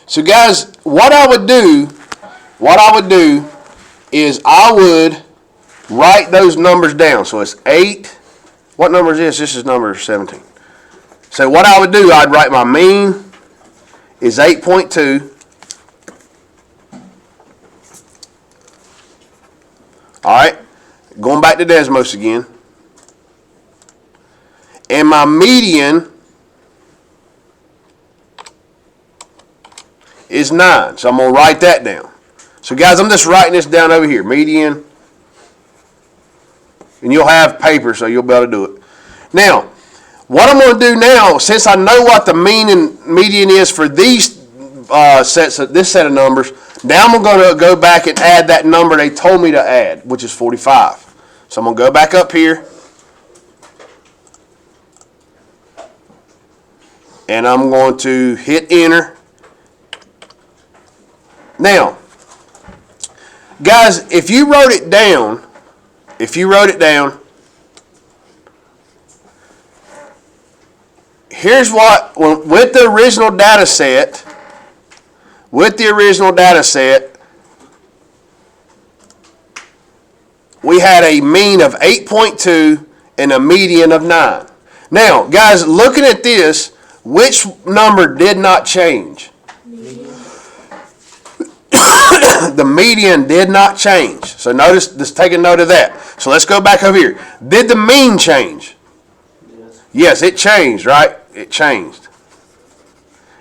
So, guys, what I would do is I would write those numbers down. So, it's 8. What number is this? This is number 17. So, what I would do, I'd write my mean is 8.2. All right, going back to Desmos again. And my median is 9. So I'm going to write that down. So guys, I'm just writing this down over here. Median. And you'll have paper, so you'll be able to do it. Now, what I'm going to do now, since I know what the mean and median is for these this set of numbers, now I'm going to go back and add that number they told me to add, which is 45. So I'm going to go back up here. And I'm going to hit enter. Now, guys, if you wrote it down, here's what, with the original data set, we had a mean of 8.2 and a median of 9. Now, guys, looking at this, which number did not change? The median did not change. So notice, just take a note of that. So let's go back over here. Did the mean change? Yes, it changed, right? It changed.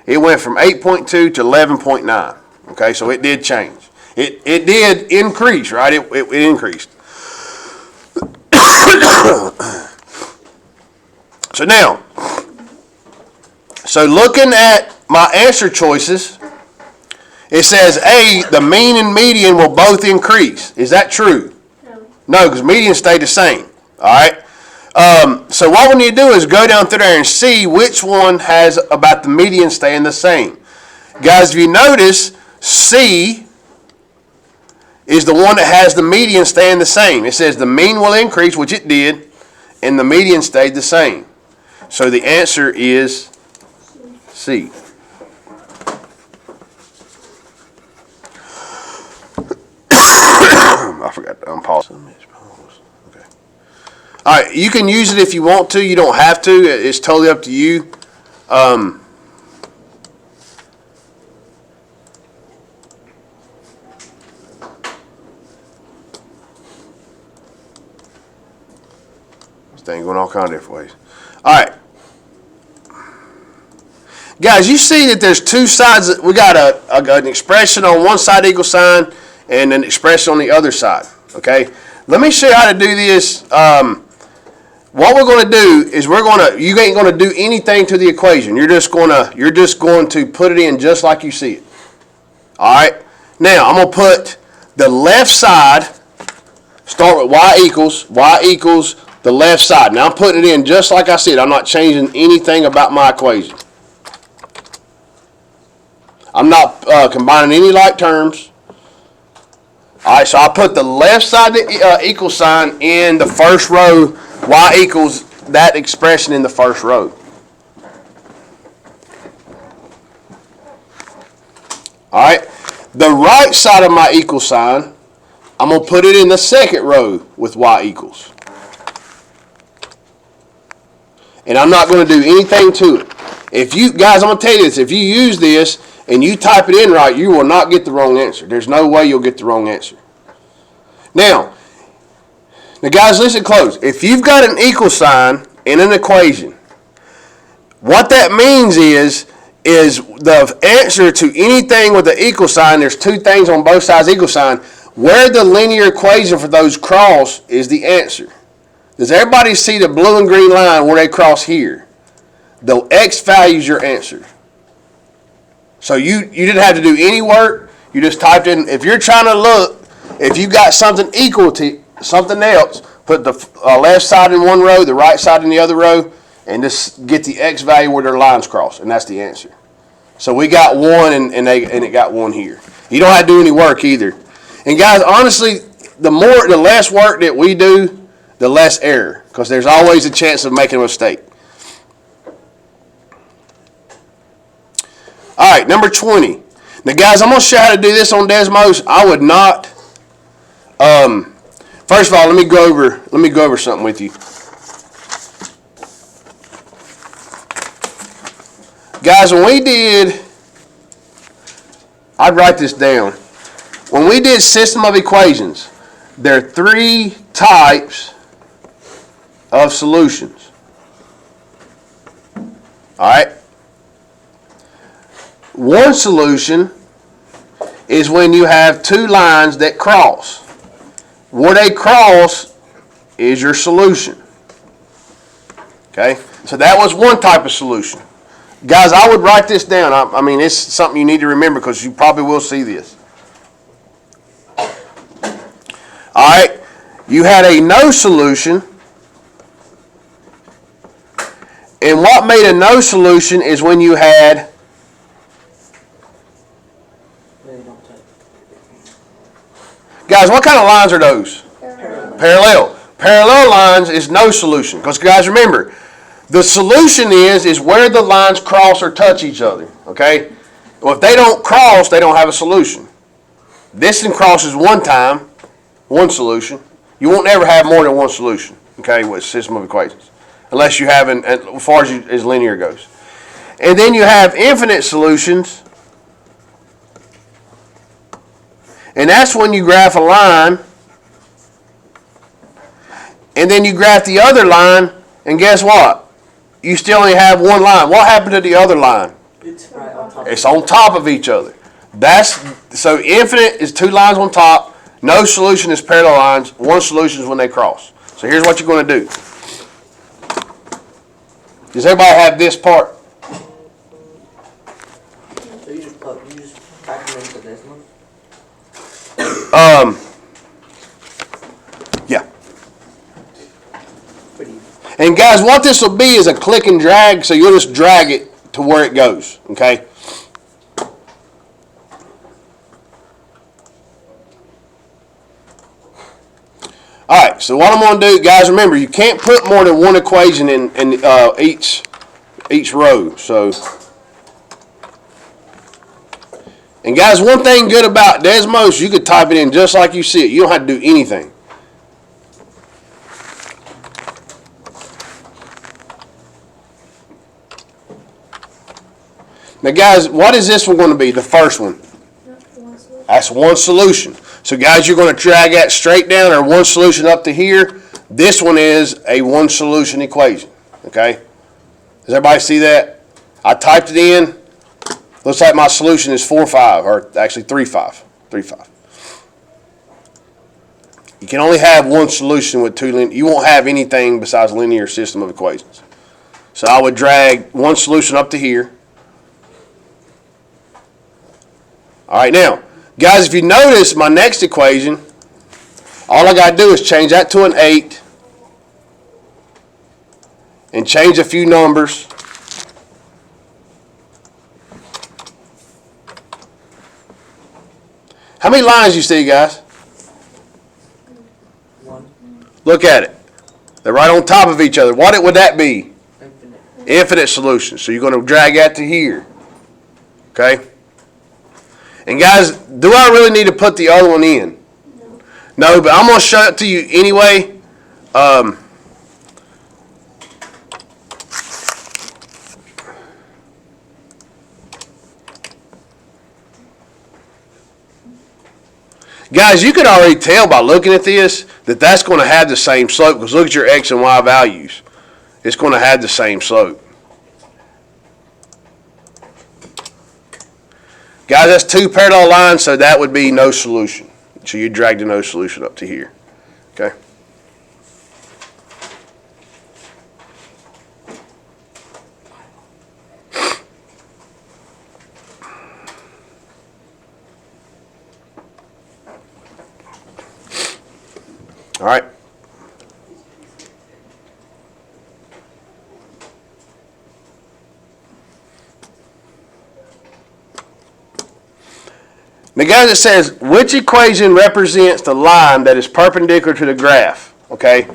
It went from 8.2 to 11.9. Okay, so it did change. It did increase, right? It increased. So now, looking at my answer choices, it says A, the mean and median will both increase. Is that true? No, because median stayed the same. All right. So what we need to do is go down through there and see which one has about the median staying the same. Guys, if you notice, C is the one that has the median staying the same. It says the mean will increase, which it did, and the median stayed the same. So the answer is C. I forgot to unpause. Okay. All right, you can use it if you want to. You don't have to. It's totally up to you. This thing going all kind of different ways. All right. Guys, you see that there's two sides. We got an expression on one side equal sign and an expression on the other side. Okay? Let me show you how to do this. What we're going to do is you ain't going to do anything to the equation. You're just going to put it in just like you see it. All right? Now, I'm going to put the left side, start with y equals the left side. Now, I'm putting it in just like I said. I'm not changing anything about my equation. I'm not combining any like terms. All right, so I put the left side equal sign in the first row. Y equals that expression in the first row. All right, the right side of my equal sign, I'm going to put it in the second row with y equals. And I'm not going to do anything to it. If you guys, I'm going to tell you this, if you use this and you type it in right, you will not get the wrong answer. There's no way you'll get the wrong answer. Now guys, listen close. If you've got an equal sign in an equation, what that means is the answer to anything with the equal sign, there's two things on both sides equal sign, where the linear equation for those cross is the answer. Does everybody see the blue and green line where they cross here? The x value is your answer. So you didn't have to do any work. You just typed in, if you're trying to look, if you got something equal to something else, put the left side in one row, the right side in the other row, and just get the x value where their lines cross, and that's the answer. So we got one, and it got one here. You don't have to do any work either. And guys, honestly, the less work that we do, the less error, because there's always a chance of making a mistake. All right, number 20. Now, guys, I'm going to show you how to do this on Desmos. I would not. First of all, let me go over something with you. Guys, I'd write this down. When we did system of equations, there are three types of solutions. All right? One solution is when you have two lines that cross. Where they cross is your solution. Okay? So that was one type of solution. Guys, I would write this down. I mean, it's something you need to remember because you probably will see this. All right? You had a no solution. And what made a no solution is when you had guys, what kind of lines are those? Parallel. Parallel lines is no solution. Because guys, remember, the solution is where the lines cross or touch each other. Okay? Well, if they don't cross, they don't have a solution. This one crosses one time, one solution. You won't ever have more than one solution. Okay, with a system of equations. Unless you have, as far as linear goes. And then you have infinite solutions. And that's when you graph a line, and then you graph the other line, and guess what? You still only have one line. What happened to the other line? It's right on top. It's on top of each other. So infinite is two lines on top. No solution is parallel lines. One solution is when they cross. So here's what you're going to do. Does everybody have this part? So you just type them into this one? Yeah. Pretty easy. And guys, what this will be is a click and drag, so you'll just drag it to where it goes, okay? All right, so what I'm going to do, guys, remember, you can't put more than one equation in each row. So, and guys, one thing good about Desmos, you could type it in just like you see it. You don't have to do anything. Now, guys, what is this one going to be? The first one. That's one solution. So, guys, you're going to drag that straight down or one solution up to here. This one is a one solution equation. Okay? Does everybody see that? I typed it in. Looks like my solution is 4, 5, or actually 3, 5. 3, 5. You can only have one solution with two linear. You won't have anything besides a linear system of equations. So I would drag one solution up to here. All right, now, guys, if you notice my next equation, all I got to do is change that to an 8 and change a few numbers. How many lines you see, guys? 1. Look at it. They're right on top of each other. What would that be? Infinite. Infinite solutions. So you're going to drag that to here. Okay? And guys, do I really need to put the other one in? No, but I'm going to show it to you anyway. Guys, you can already tell by looking at this that that's going to have the same slope, because look at your x and y values. It's going to have the same slope. Guys, that's two parallel lines, so that would be no solution. So you drag the no solution up to here. Okay? All right. Now, guys, it says, which equation represents the line that is perpendicular to the graph? Okay.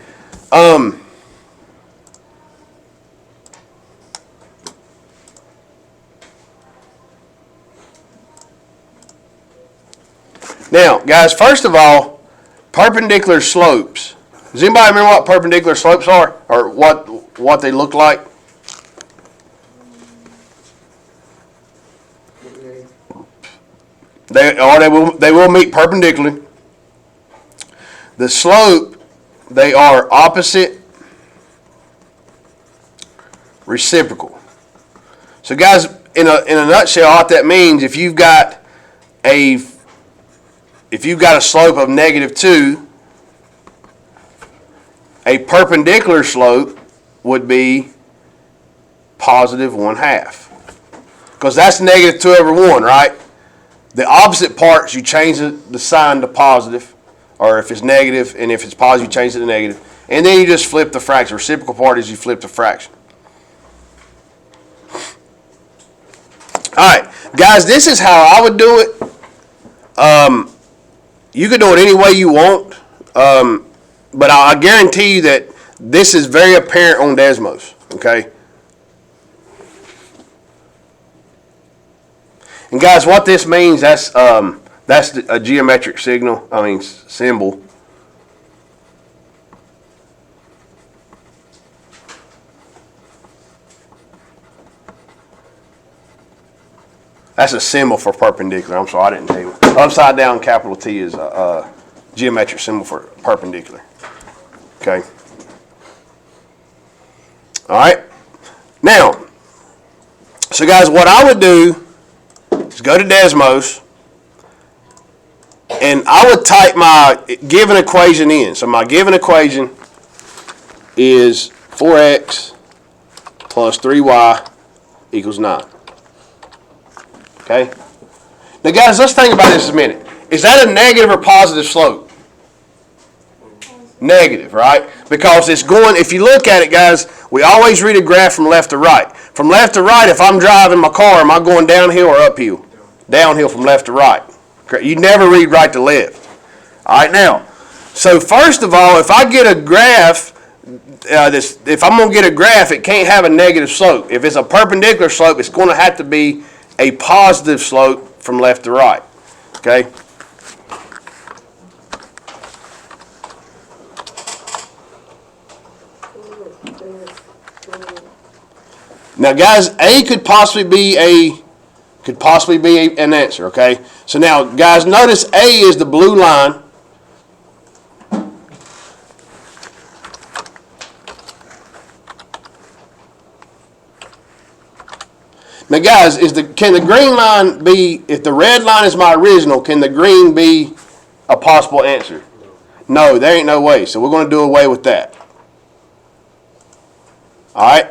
Now, guys, first of all, perpendicular slopes. Does anybody remember what perpendicular slopes are, or what they look like? They will meet perpendicularly. The slope, they are opposite reciprocal. So, guys, in a nutshell, what that means, if you've got a slope of -2, a perpendicular slope would be +1/2, because that's -2/1, right? The opposite parts, you change the sign to positive, or if it's negative, and if it's positive, you change it to negative. And then you just flip the fraction. Reciprocal part is you flip the fraction. All right, guys, this is how I would do it. You can do it any way you want, but I guarantee you that this is very apparent on Desmos, okay? And guys, what this means, that's a geometric symbol. That's a symbol for perpendicular. I'm sorry, I didn't tell you. Upside down capital T is a geometric symbol for perpendicular. Okay. All right. Now, so guys, what I would do is go to Desmos, and I would type my given equation in. So my given equation is 4x plus 3y equals 9. Okay? Now, guys, let's think about this a minute. Is that a negative or positive slope? Negative, right? Because it's going, if you look at it, guys, we always read a graph from left to right. From left to right, if I'm driving my car, am I going downhill or uphill? Downhill from left to right. You never read right to left. All right, now, So first of all, if I get a graph, if I'm going to get a graph, it can't have a negative slope. If it's a perpendicular slope, it's going to have to be a positive slope from left to right. Okay? Now, guys, A could possibly be an answer. Okay? So now, guys, notice A is the blue line. Now, guys, can the green line be, if the red line is my original, can the green be a possible answer? No, there ain't no way. So we're going to do away with that. All right?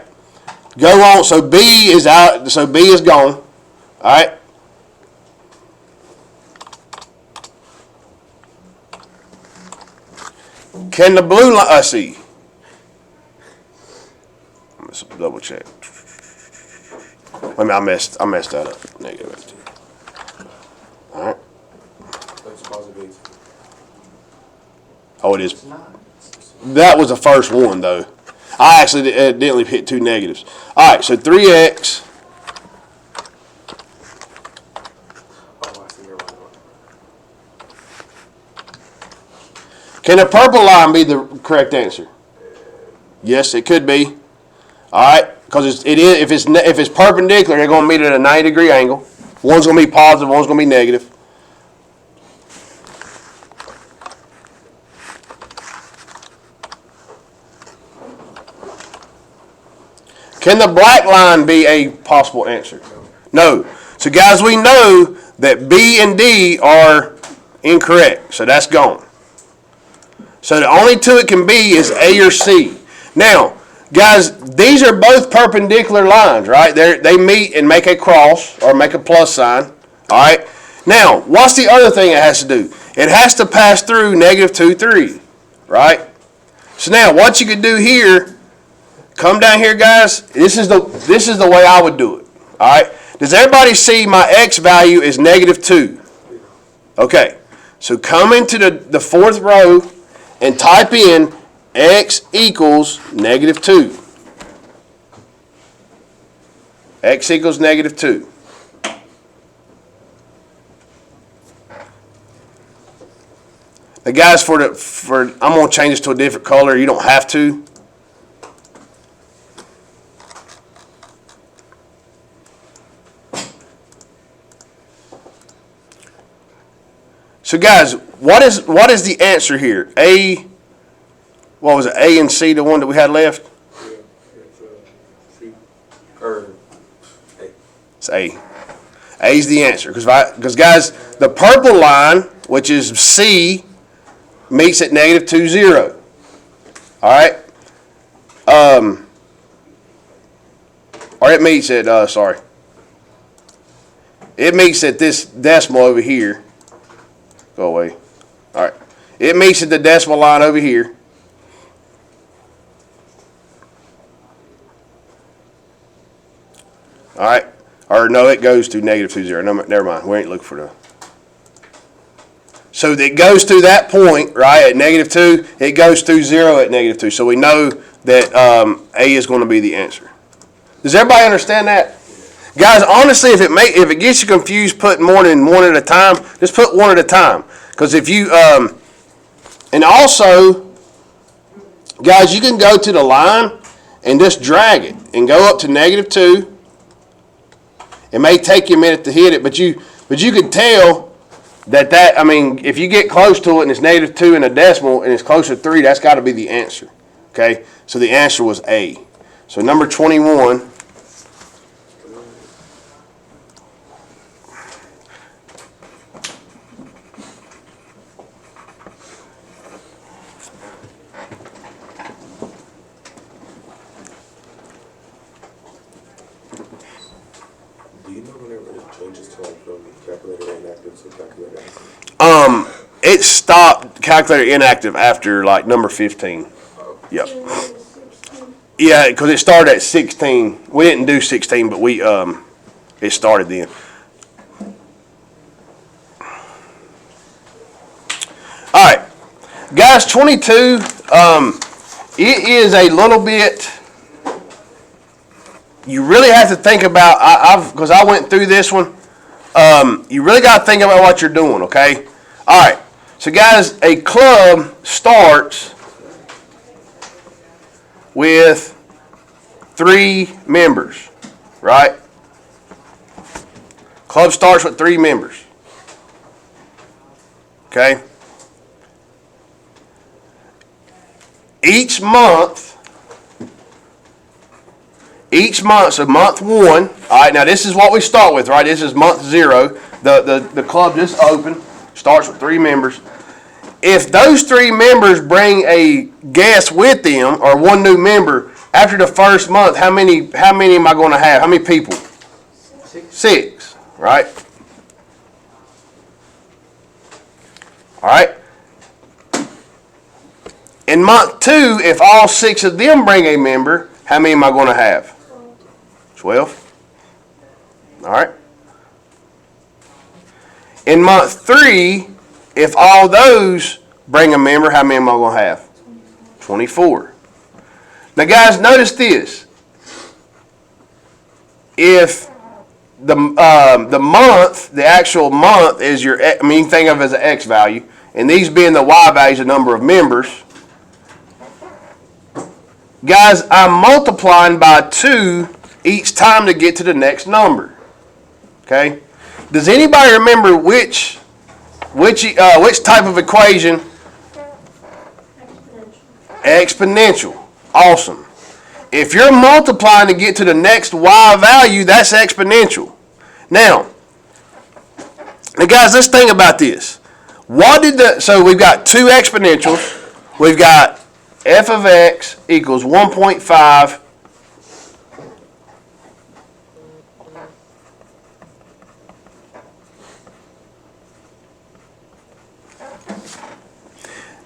Go on. So B is out. So B is gone. All right? Can the blue line, let's see. Let's double check. Wait a minute, I messed that up. Negative. All right. Oh, it is. That was the first one, though. I actually evidently hit two negatives. All right, so 3x. Can the purple line be the correct answer? Yes, it could be. All right, because if it's perpendicular, they're going to meet at a 90-degree angle. One's going to be positive, one's going to be negative. Can the black line be a possible answer? No. So, guys, we know that B and D are incorrect. So that's gone. So the only two it can be is A or C. Now, guys, these are both perpendicular lines, right? They meet and make a cross or make a plus sign. All right. Now, what's the other thing it has to do? It has to pass through -2, 3, right? So now, what you could do here, come down here, guys. This is the way I would do it. All right. Does everybody see my x value is -2? Okay. So come into the fourth row and type in x equals -2. X equals -2. Now, guys, I'm going to change this to a different color. You don't have to. So, guys, what is the answer here? What was it? A and C, the one that we had left? It's A. A is the answer. Because, guys, the purple line, which is C, meets at -2, 0. All right? Or it meets at, it meets at this decimal over here. Go away. All right. It meets at the decimal line over here. All right. Or no, it goes to -2, 0. No, never mind. We ain't looking for the. So it goes to that point, right, at -2. It goes through 0 at -2. So we know that A is going to be the answer. Does everybody understand that? Guys, honestly, if it gets you confused putting more than one at a time, just put one at a time. Because if you, and also, guys, you can go to the line and just drag it and go up to -2. It may take you a minute to hit it, but you can tell that I mean, if you get close to it and it's -2 and a decimal and it's closer to 3, that's got to be the answer. Okay, so the answer was A. So number 21. It stopped calculator inactive after like number 15. Yep. Yeah, because it started at 16. We didn't do 16, but it started then. All right, Guys, 22, it is a little bit, you really have to think about, because I went through this one, you really got to think about what you're doing, okay? All right, so guys, a club starts with 3 members, right? Club starts with 3 members, okay? Each month, so month 1, all right, now this is what we start with, right? This is month 0. The club just opened, starts with 3 members. If those 3 members bring a guest with them, or 1 new member, after the first month, how many am I going to have? How many people? 6, right? All right. In month 2, if all 6 of them bring a member, how many am I going to have? 12. All right. In month 3, if all those bring a member, how many am I going to have? 24. Now, guys, notice this. If the month, the actual month is your, I mean, think of it as an X value, and these being the Y values, the number of members. Guys, I'm multiplying by 2 each time to get to the next number. Okay? Does anybody remember which type of equation? Exponential. Awesome. If you're multiplying to get to the next Y value, that's exponential. Now guys, let's think about this. So we've got 2 exponentials. We've got f of x equals 1.5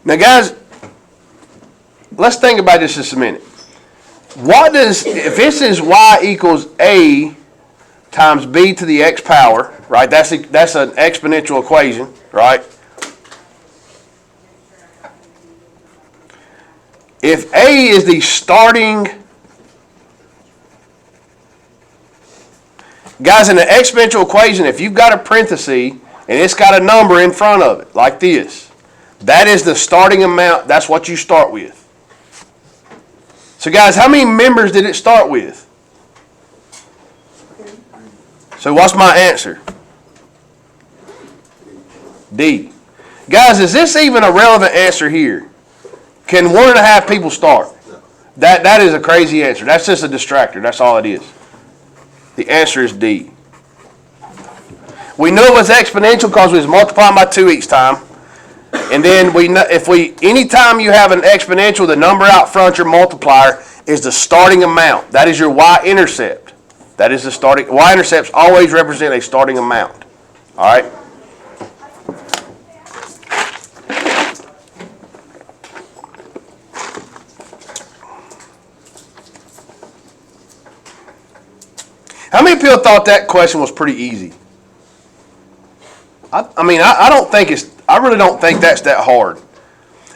Now, guys, let's think about this just a minute. If this is y equals a times b to the x power, right? That's an exponential equation, right? If a is the starting, guys, in an exponential equation, if you've got a parenthesis and it's got a number in front of it, like this, that is the starting amount. That's what you start with. So, guys, how many members did it start with? So, what's my answer? D. Guys, is this even a relevant answer here? Can 1.5 people start? That is a crazy answer. That's just a distractor. That's all it is. The answer is D. We knew it was exponential because we was multiplying by 2 each time. And then anytime you have an exponential, the number out front, your multiplier, is the starting amount. That is your y-intercept. That is the starting. Y-intercepts always represent a starting amount. All right? How many people thought that question was pretty easy? I really don't think that's that hard.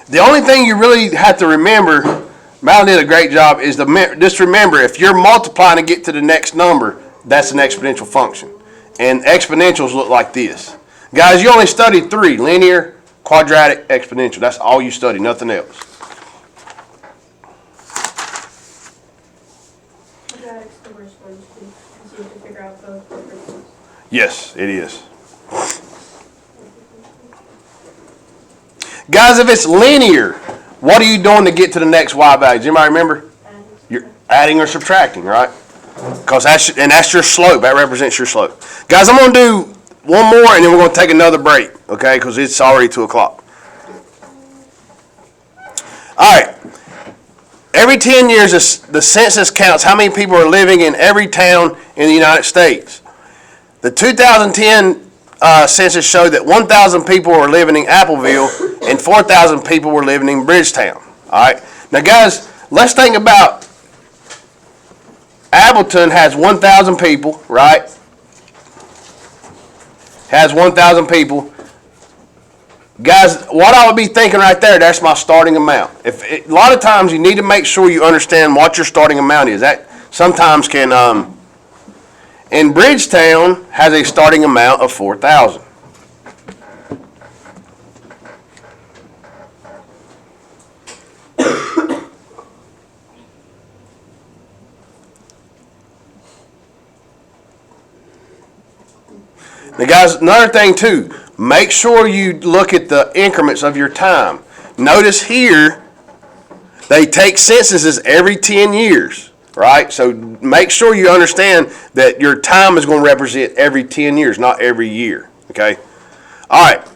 The only thing you really have to remember, Mal did a great job, is just remember, if you're multiplying to get to the next number, that's an exponential function. And exponentials look like this. Guys, you only studied 3, linear, quadratic, exponential. That's all you study, nothing else. Quadratic's the worst one to do, because you have to figure out both differences. Yes, it is. Guys, if it's linear, what are you doing to get to the next y value? Does anybody remember? You're adding or subtracting, right? Because that's your slope. That represents your slope. Guys, I'm going to do one more, and then we're going to take another break, okay? Because it's already 2 o'clock. All right. Every 10 years, the census counts how many people are living in every town in the United States. The 2010 census showed that 1,000 people were living in Appleville and 4,000 people were living in Bridgetown. All right. Now, guys, let's think about Appleton has 1,000 people, right? Has 1,000 people. Guys, what I would be thinking right there, that's my starting amount. A lot of times you need to make sure you understand what your starting amount is. That sometimes can, in Bridgetown has a starting amount of 4,000. Now, guys, another thing too, make sure you look at the increments of your time. Notice here, they take censuses every 10 years, right? So make sure you understand that your time is going to represent every 10 years, not every year, okay? All right.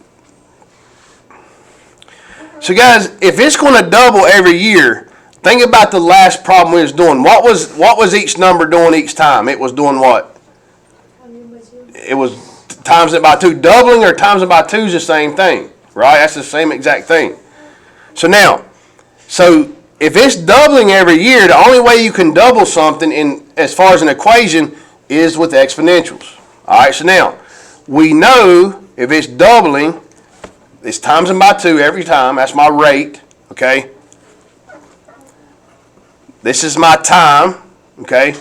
So, guys, if it's going to double every year, think about the last problem we was doing. What was each number doing each time? It was doing what? It was times it by 2. Doubling or times it by 2 is the same thing, right? That's the same exact thing. So now, if it's doubling every year, the only way you can double something as far as an equation is with exponentials. All right, so now, we know if it's doubling, it's times it by 2 every time. That's my rate, okay? This is my time, okay?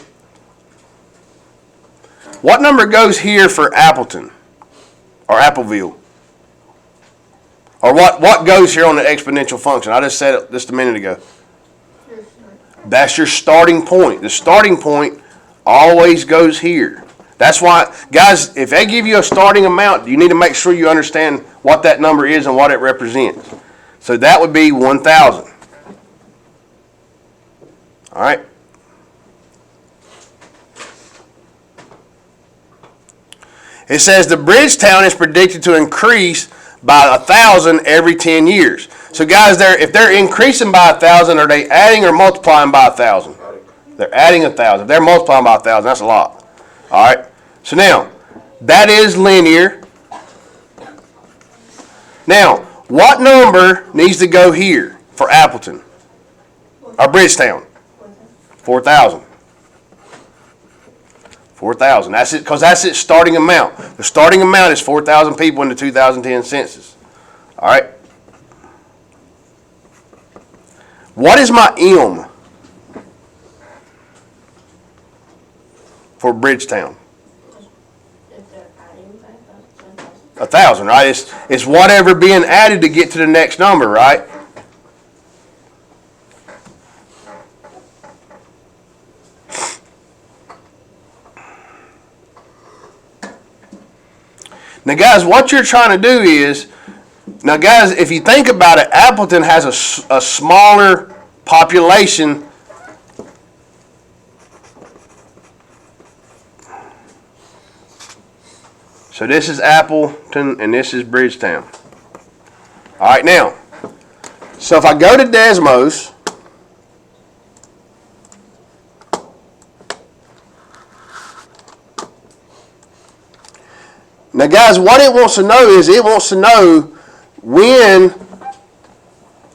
What number goes here for Appleton or Appleville? Or what goes here on the exponential function? I just said it just a minute ago. That's your starting point. The starting point always goes here. That's why, guys, if they give you a starting amount, you need to make sure you understand what that number is and what it represents. So that would be 1,000. All right? It says the Bridgetown is predicted to increase by 1,000 every 10 years. So, guys, if they're increasing by 1,000, are they adding or multiplying by 1,000? They're adding 1,000. If they're multiplying by 1,000, that's a lot. All right. So now, that is linear. Now, what number needs to go here for Appleton or Bridgetown? 4,000. 4,000. That's it, because that's its starting amount. The starting amount is 4,000 people in the 2010 census. All right. What is my M for Bridgetown? 1,000, right? It's whatever being added to get to the next number, right? Now, guys, what you're trying to do is, now, guys, if you think about it, Appleton has a smaller population. So this is Appleton and this is Bridgetown. All right, now, so if I go to Desmos, now, guys, what it wants to know is it wants to know when.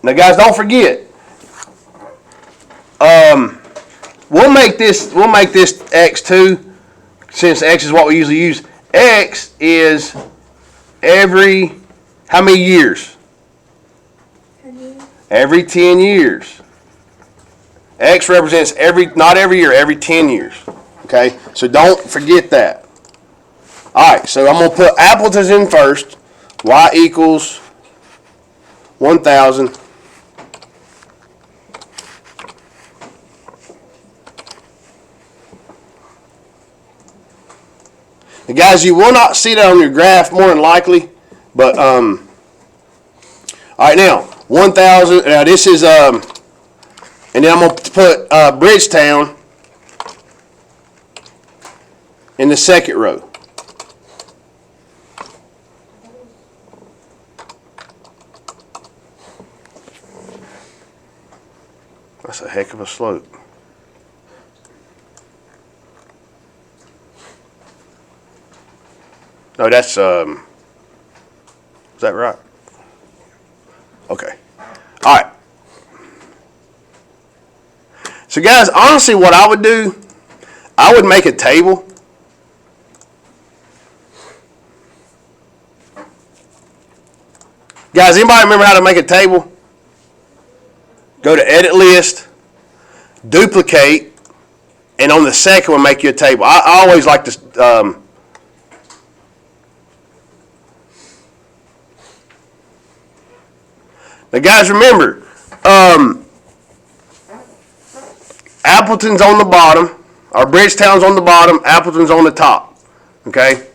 Now, guys, don't forget. We'll make this x2, since x is what we usually use. X is every how many years? 10 years. Every 10 years. X represents not every year, every 10 years. Okay, so don't forget that. All right, so I'm going to put Appleton's in first. Y equals 1,000. And guys, you will not see that on your graph more than likely, but all right, now 1,000. Now this is and then I'm going to put Bridgetown in the second row. That's a heck of a slope. No, that's is that right? Okay. All right. So, guys, honestly, what I would do, I would make a table. Guys, anybody remember how to make a table? Go to edit list, duplicate, and on the second one, make you a table. I always like to. Now, guys, remember, Appleton's on the bottom, or Bridgetown's on the bottom, Appleton's on the top. Okay?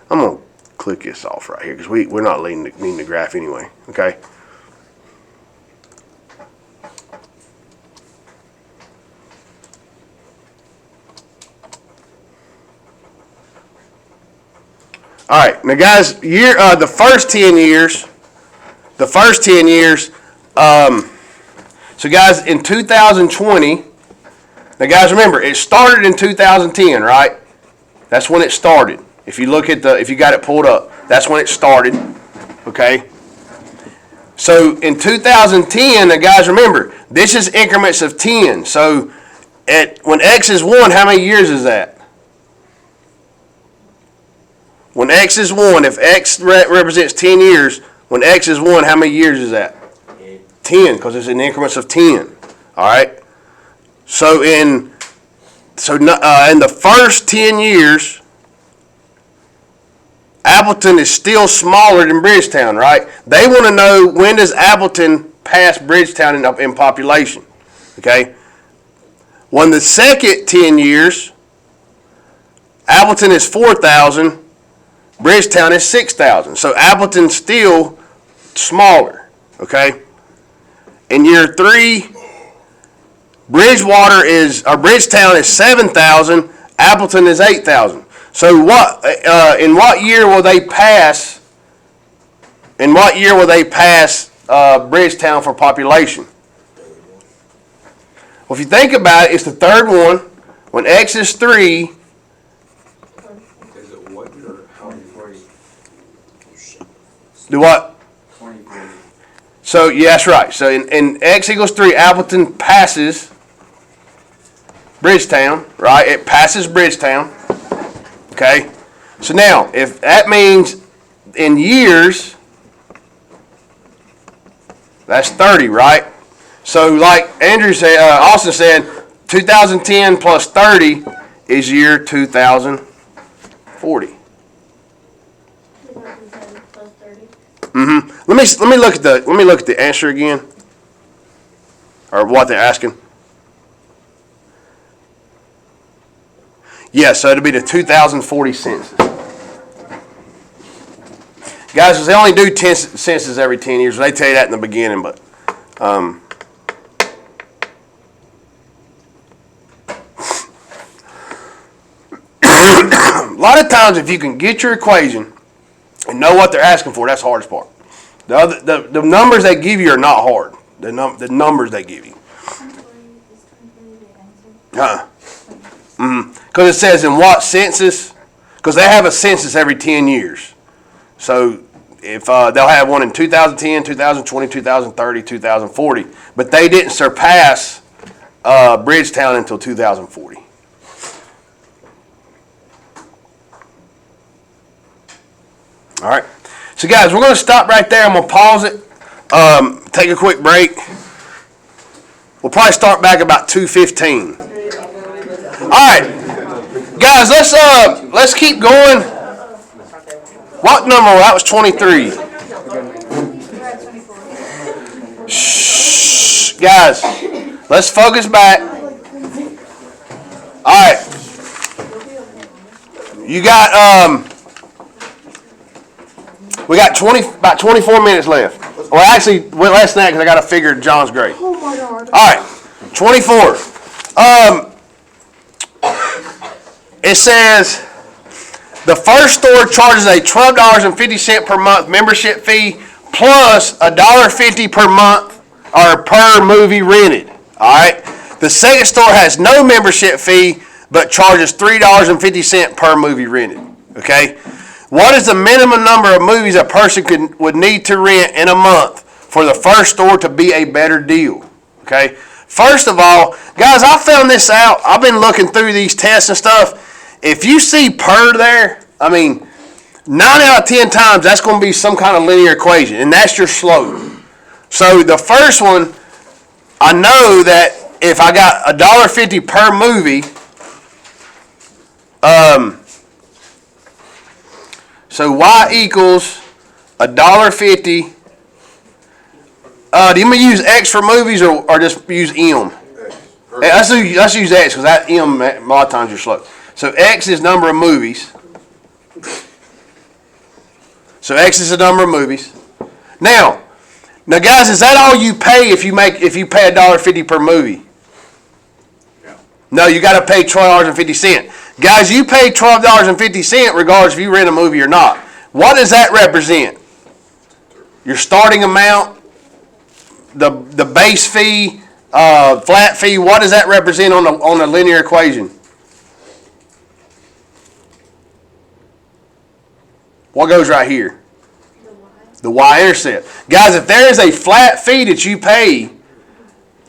I'm going to click this off right here because we're not needing the graph anyway. Okay? All right, now guys, the first 10 years, so guys, in 2020, now guys, remember, it started in 2010, right? That's when it started. If you look at if you got it pulled up, that's when it started, okay? So in 2010, now guys, remember, this is increments of 10. So when X is 1, how many years is that? When X is 1, if X represents 10 years, when X is 1, how many years is that? 10, because it's in increments of 10. All right? So in the first 10 years, Appleton is still smaller than Bridgetown, right? They want to know, when does Appleton pass Bridgetown in population? Okay? When the second 10 years, Appleton is 4,000, Bridgetown is 6,000. So Appleton's still smaller, okay? In year 3, Bridgetown is 7,000, Appleton is 8,000. So in what year will they pass? In what year will they pass Bridgetown for population? Well, if you think about it, it's the third one. When X is 3. Do what? 2040. So, yeah, that's right. So, in X equals 3, Appleton passes Bridgetown, right? It passes Bridgetown. Okay? So, now, if that means in years, that's 30, right? So, like Andrew said, Austin said, 2010 plus 30 is year 2040. Mm-hmm. Let me look at the answer again, or what they're asking. Yeah, so it'll be the 2040 census. Guys, because they only do census every 10 years. They tell you that in the beginning, but a lot of times if you can get your equation and know what they're asking for, that's the hardest part. The numbers they give you are not hard. The numbers they give you. Because it says in what census? Because they have a census every 10 years. So if they'll have one in 2010, 2020, 2030, 2040. But they didn't surpass Bridgetown until 2040. All right. So, guys, we're going to stop right there. I'm going to pause it, take a quick break. We'll probably start back about 2:15. All right. Guys, let's keep going. What number? That was 23. Shh. Guys, let's focus back. All right. You got... We got about 24 minutes left. Well, actually, less than that because I got to figure John's grade. Oh my God. All right, 24. It says the first store charges a $12.50 per month membership fee plus $1.50 per month or per movie rented. All right. The second store has no membership fee but charges $3.50 per movie rented. Okay. What is the minimum number of movies a person would need to rent in a month for the first store to be a better deal? Okay. First of all, guys, I found this out. I've been looking through these tests and stuff, if you see per there, I mean, 9 out of 10 times that's going to be some kind of linear equation, and that's your slope. So the first one, I know that if I got $1.50 per movie, so y equals $1.50. Do you want me to use X for movies or just use M? Let's use X because that M a lot of times your slope. So X is number of movies. So X is the number of movies. Now guys, is that all you pay if you pay $1.50 per movie? No, you got to pay $12.50. Guys, you pay $12.50 regardless if you rent a movie or not. What does that represent? Your starting amount, the base fee, flat fee. What does that represent on a linear equation? What goes right here? The y-intercept. Guys, if there is a flat fee that you pay,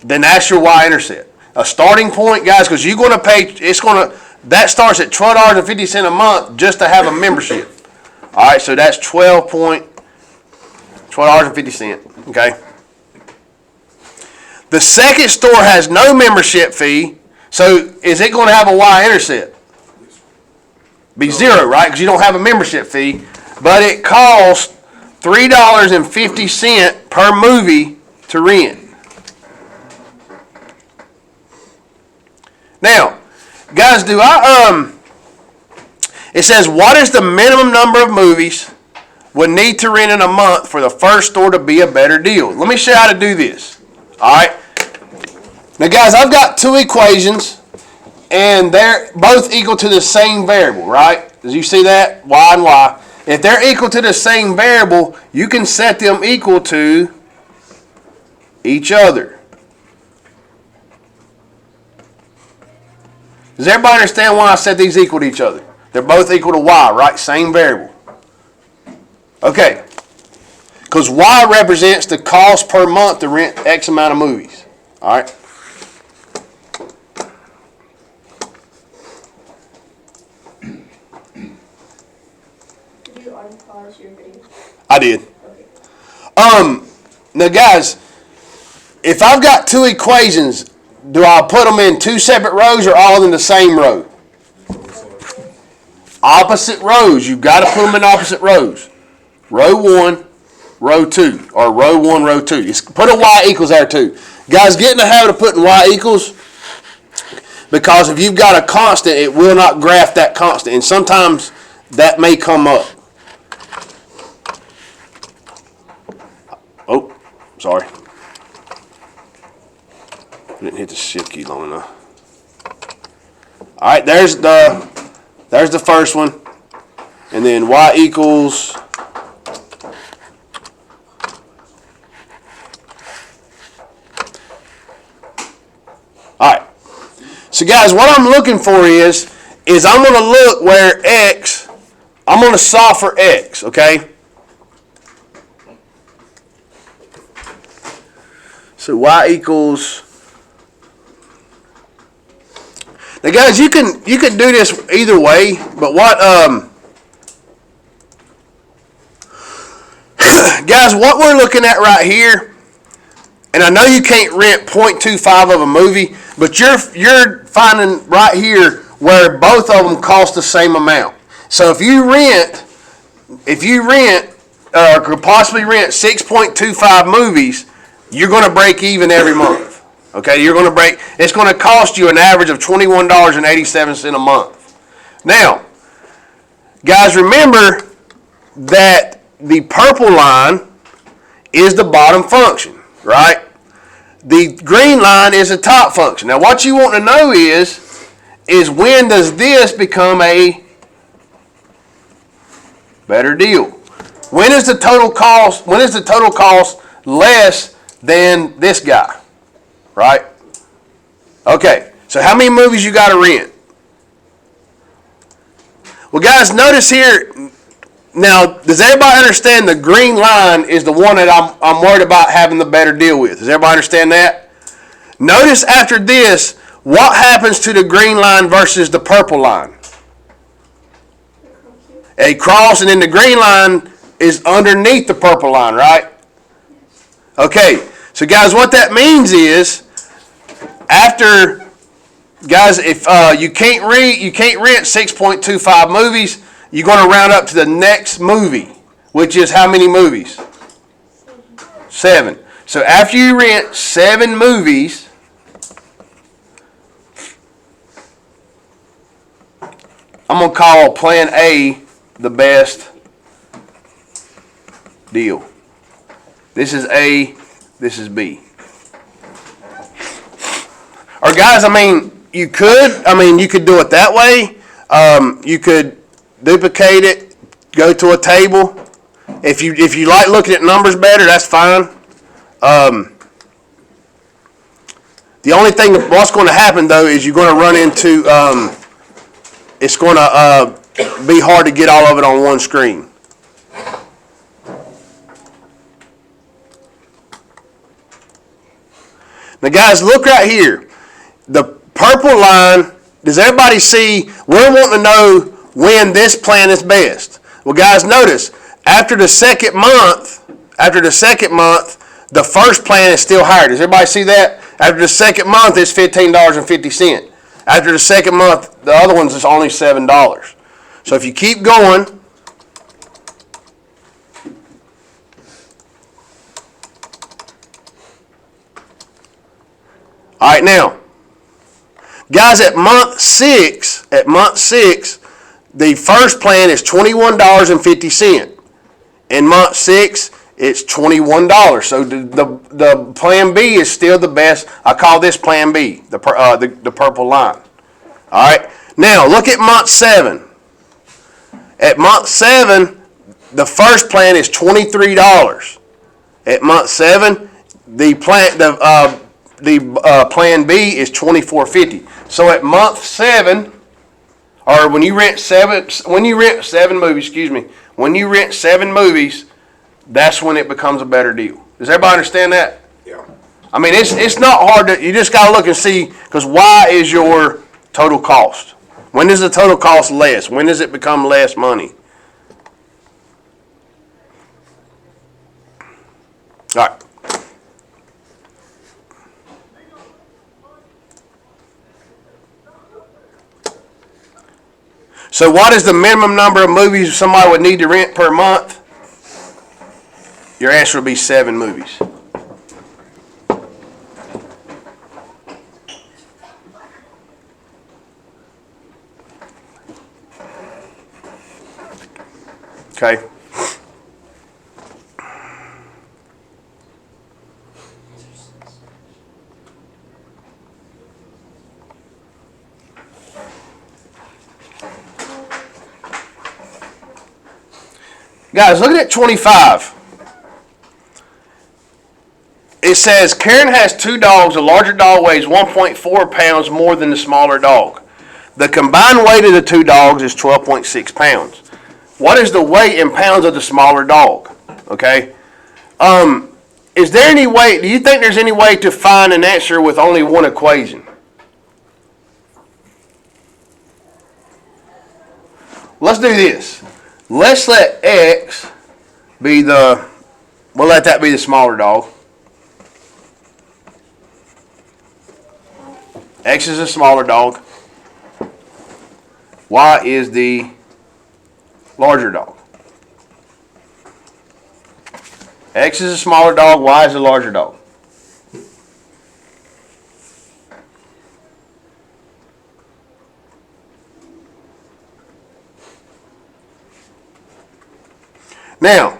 then that's your y-intercept. A starting point, guys, because you're going to pay, that starts at $12.50 a month just to have a membership. All right, so that's $12.50, okay? The second store has no membership fee, so is it going to have a y-intercept? Be 0, right, because you don't have a membership fee, but it costs $3.50 per movie to rent. Now, guys, it says, what is the minimum number of movies would need to rent in a month for the first store to be a better deal? Let me show you how to do this. All right. Now, guys, I've got two equations, and they're both equal to the same variable, right? Does you see that? Y and Y. If they're equal to the same variable, you can set them equal to each other. Does everybody understand why I set these equal to each other? They're both equal to Y, right? Same variable. Okay. Because Y represents the cost per month to rent X amount of movies. All right. Did you unpause your video? I did. Okay. Now, guys, if I've got two equations, do I put them in two separate rows or all in the same row? Opposite rows. You've got to put them in opposite rows. Row 1, row 2, or row 1, row 2. Put a y equals there too. Guys, get in the habit of putting y equals, because if you've got a constant, it will not graph that constant, and sometimes that may come up. Oh, sorry. Didn't hit the shift key long enough. All right, there's the first one, and then y equals. All right. So guys, what I'm looking for is I'm going to look where x. I'm going to solve for x. Okay. So y equals. Now, guys, you can do this either way, but guys, what we're looking at right here, and I know you can't rent 0.25 of a movie, but you're finding right here where both of them cost the same amount. So if you rent or could possibly rent 6.25 movies, you're going to break even every month. Okay, it's going to cost you an average of $21.87 a month. Now, guys, remember that the purple line is the bottom function, right? The green line is the top function. Now, what you want to know is when does this become a better deal? When is the total cost less than this guy? Right? Okay, so how many movies you got to rent? Well, guys, notice here. Now, does everybody understand the green line is the one that I'm worried about having the better deal with? Does everybody understand that? Notice after this, what happens to the green line versus the purple line? A cross, and then the green line is underneath the purple line, right? Okay, so guys, what that means is, after, guys, if you can't rent 6.25 movies, you're going to round up to the next movie, which is how many movies? 7. So after you rent 7 movies, I'm going to call Plan A the best deal. This is A, this is B. Or guys, you could do it that way. You could duplicate it, go to a table. If you like looking at numbers better, that's fine. The only thing what's going to happen though is you're going to run into it's going to be hard to get all of it on one screen. Now guys, look right here. The purple line, does everybody see? We're wanting to know when this plan is best. Well guys, notice, after the second month, the first plan is still higher. Does everybody see that? After the second month, it's $15.50. After the second month, the other ones is only $7. So if you keep going, all right, now, guys, at month six, the first plan is $21.50. In month 6, it's $21. So the plan B is still the best. I call this plan B, the purple line. All right. Now look at month 7. At month 7, the first plan is $23. At month 7, the plan B is $24.50. So at month 7, or when you rent 7 movies, that's when it becomes a better deal. Does everybody understand that? Yeah. It's not hard to, you just got to look and see, because why is your total cost? When does the total cost less? When does it become less money? All right. So what is the minimum number of movies somebody would need to rent per month? Your answer would be 7 movies. Okay. Guys, look at 25. It says Karen has 2 dogs. The larger dog weighs 1.4 pounds more than the smaller dog. The combined weight of the 2 dogs is 12.6 pounds. What is the weight in pounds of the smaller dog? Okay. Is there any way, do you think there's any way to find an answer with only one equation? Let's do this. Let's let X be we'll let that be the smaller dog. X is a smaller dog. Y is the larger dog. X is a smaller dog, Y is a larger dog. Now,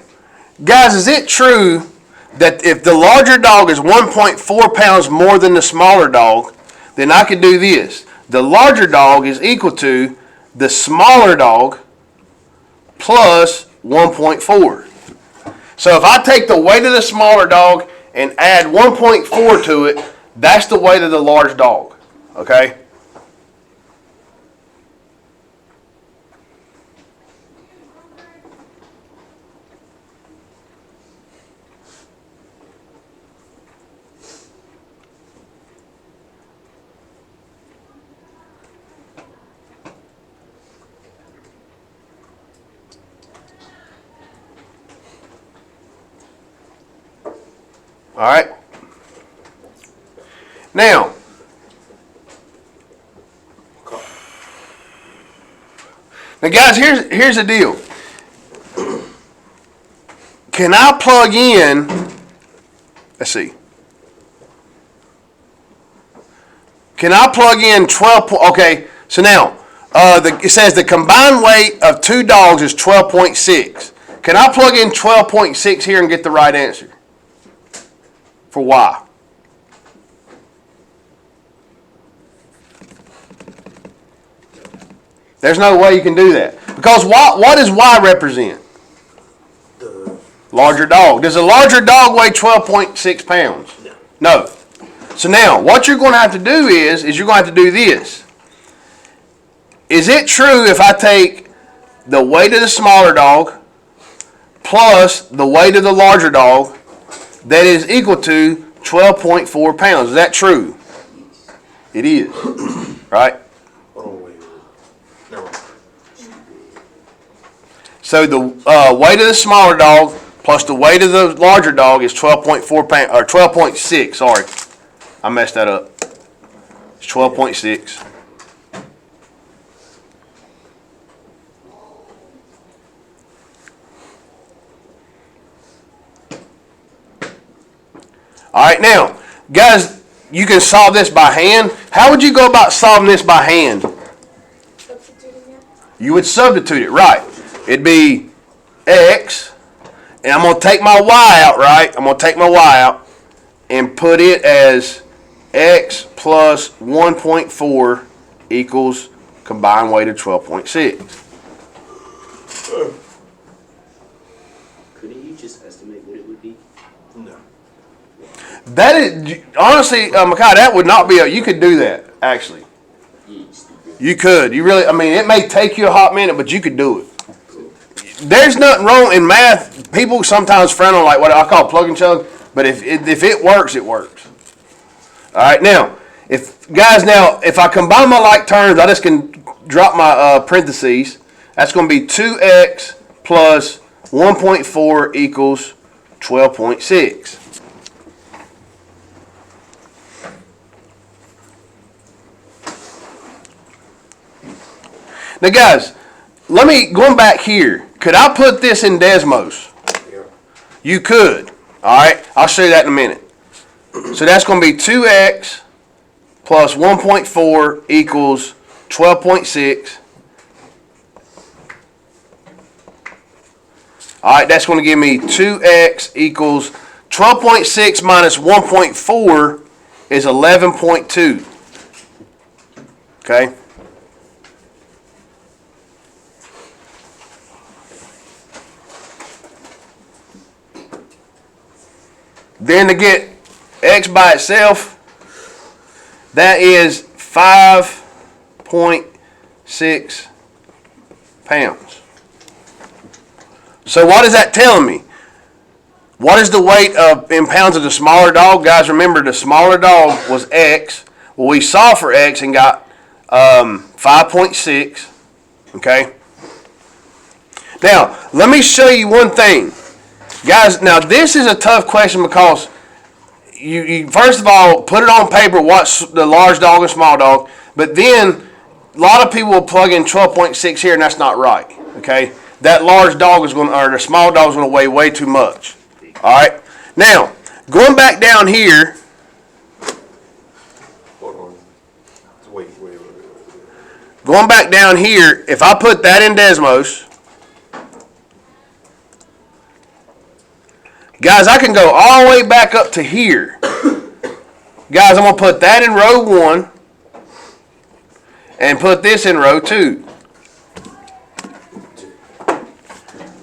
guys, is it true that if the larger dog is 1.4 pounds more than the smaller dog, then I could do this. The larger dog is equal to the smaller dog plus 1.4. So if I take the weight of the smaller dog and add 1.4 to it, that's the weight of the large dog. Okay? All right. Now, guys, here's the deal. Can I plug in? Let's see. Can I plug in 12? Okay. So now, it says the combined weight of two dogs is 12.6. Can I plug in 12.6 here and get the right answer? For Y. There's no way you can do that. Because what does Y represent? The Larger dog. Does a larger dog weigh 12.6 pounds? No. So now, what you're going to have to do is you're going to have to do this. Is it true if I take the weight of the smaller dog plus the weight of the larger dog that is equal to 12.4 pounds? Is that true? It is. Right? Oh, wait. Never mind. So the weight of the smaller dog plus the weight of the larger dog is 12.4 pounds, or 12.6, sorry. I messed that up. It's 12.6. All right, now, guys, you can solve this by hand. How would you go about solving this by hand? Substituting it. You would substitute it, right. It'd be X, and I'm going to take my Y out, right? I'm going to take my Y out and put it as X plus 1.4 equals combined weight of 12.6. couldn't you just estimate what it would be? No. That is, honestly, Makai, that would not be you could do that, actually. You stupid. You could. You really, I mean, it may take you a hot minute, but you could do it. There's nothing wrong in math. People sometimes frown on like what I call plug and chug, but if it works, it works. All right, now, if I combine my like terms, I just can drop my parentheses. That's going to be 2x plus 1.4 equals 12.6. Now, guys, going back here. Could I put this in Desmos? Yeah. You could. All right, I'll show you that in a minute. So that's going to be 2x plus 1.4 equals 12.6. All right, that's going to give me 2x equals 12.6 minus 1.4 is 11.2. Okay. Then to get x by itself, that is 5.6 pounds. So what is that telling me? What is the weight in pounds of the smaller dog? Guys, remember the smaller dog was X. Well, we solved for X and got 5.6. Okay. Now, let me show you one thing. Guys, now this is a tough question because you first of all put it on paper what's the large dog and small dog, but then a lot of people will plug in 12.6 here and that's not right. Okay, that large dog is going to, or the small dog is going to weigh way too much. All right, now going back down here. Hold on. Wait. Going back down here, if I put that in Desmos. Guys, I can go all the way back up to here. Guys, I'm going to put that in row 1 and put this in row 2.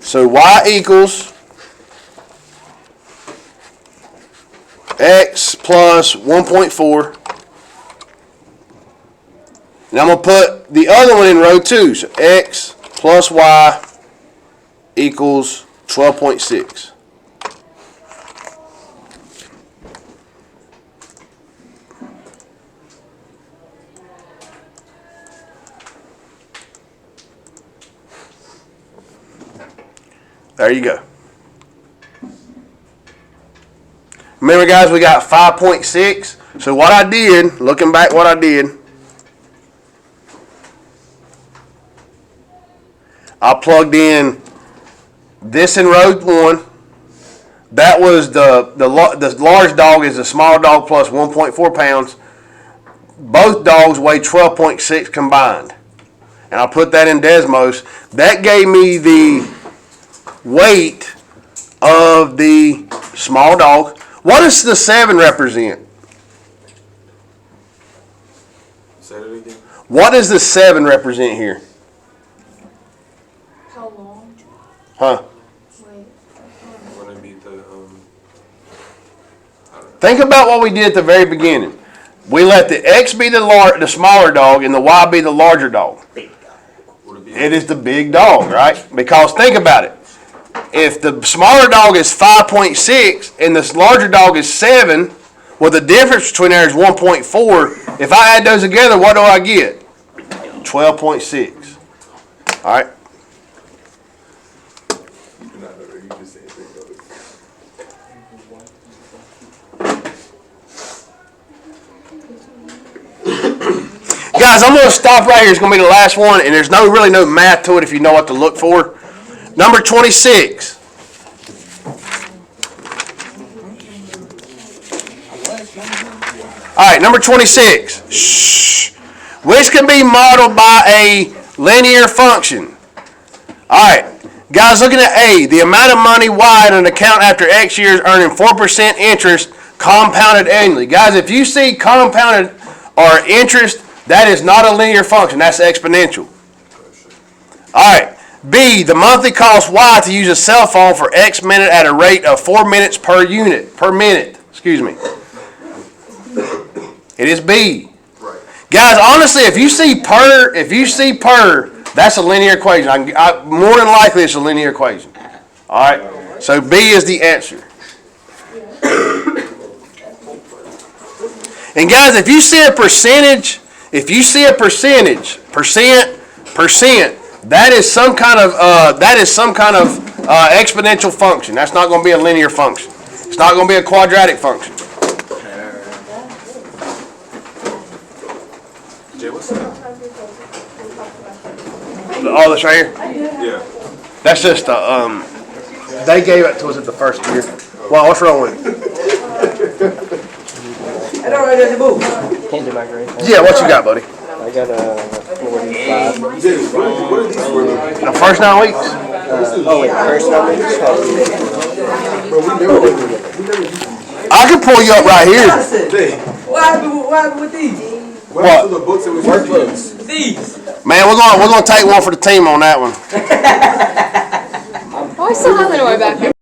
So y equals x plus 1.4. And I'm going to put the other one in row 2. So x plus y equals 12.6. There you go. Remember, guys, we got 5.6. So what I did, looking back what I did, I plugged in this in row 1. That was the large dog is the small dog plus 1.4 pounds. Both dogs weigh 12.6 combined. And I put that in Desmos. That gave me the weight of the small dog. What does the 7 represent? Say that again. What does the 7 represent here? How long? Huh? Wait. When I beat the Think about what we did at the very beginning. We let the X be the smaller dog and the Y be the larger dog. It is the big dog, right? Because think about it. If the smaller dog is 5.6 and this larger dog is 7, well, the difference between there is 1.4. If I add those together, what do I get? 12.6. All right. Guys, I'm going to stop right here. It's going to be the last one, and there's really no math to it if you know what to look for. Number 26. All right, number 26. Shh. Which can be modeled by a linear function. All right, guys, looking at A. The amount of money Y in an account after X years earning 4% interest compounded annually. Guys, if you see compounded or interest, that is not a linear function. That's exponential. All right. B, the monthly cost Y to use a cell phone for X minute at a rate of 4 minutes per minute. Excuse me. It is B. right. Guys, honestly, if you see per, that's a linear equation. More than likely, it's a linear equation. All right. So B is the answer. And guys, if you see a percentage, percent, that is some kind of exponential function. That's not going to be a linear function. It's not going to be a quadratic function. Jay, what's that? Oh, that's right here. Yeah. That's just they gave it to us at the first year. Well, what's wrong with it? I don't know there's a boo. Can't do my grade. Yeah, what you got, buddy? I got a 45. Jay, what are these for? The first 9 weeks? Oh wait, first number. I can pull you up right here. Jay, What happened with these? what happened to the books that we worked with? These. Man, we're gonna take one for the team on that one. Oh, I still have it in my backpack.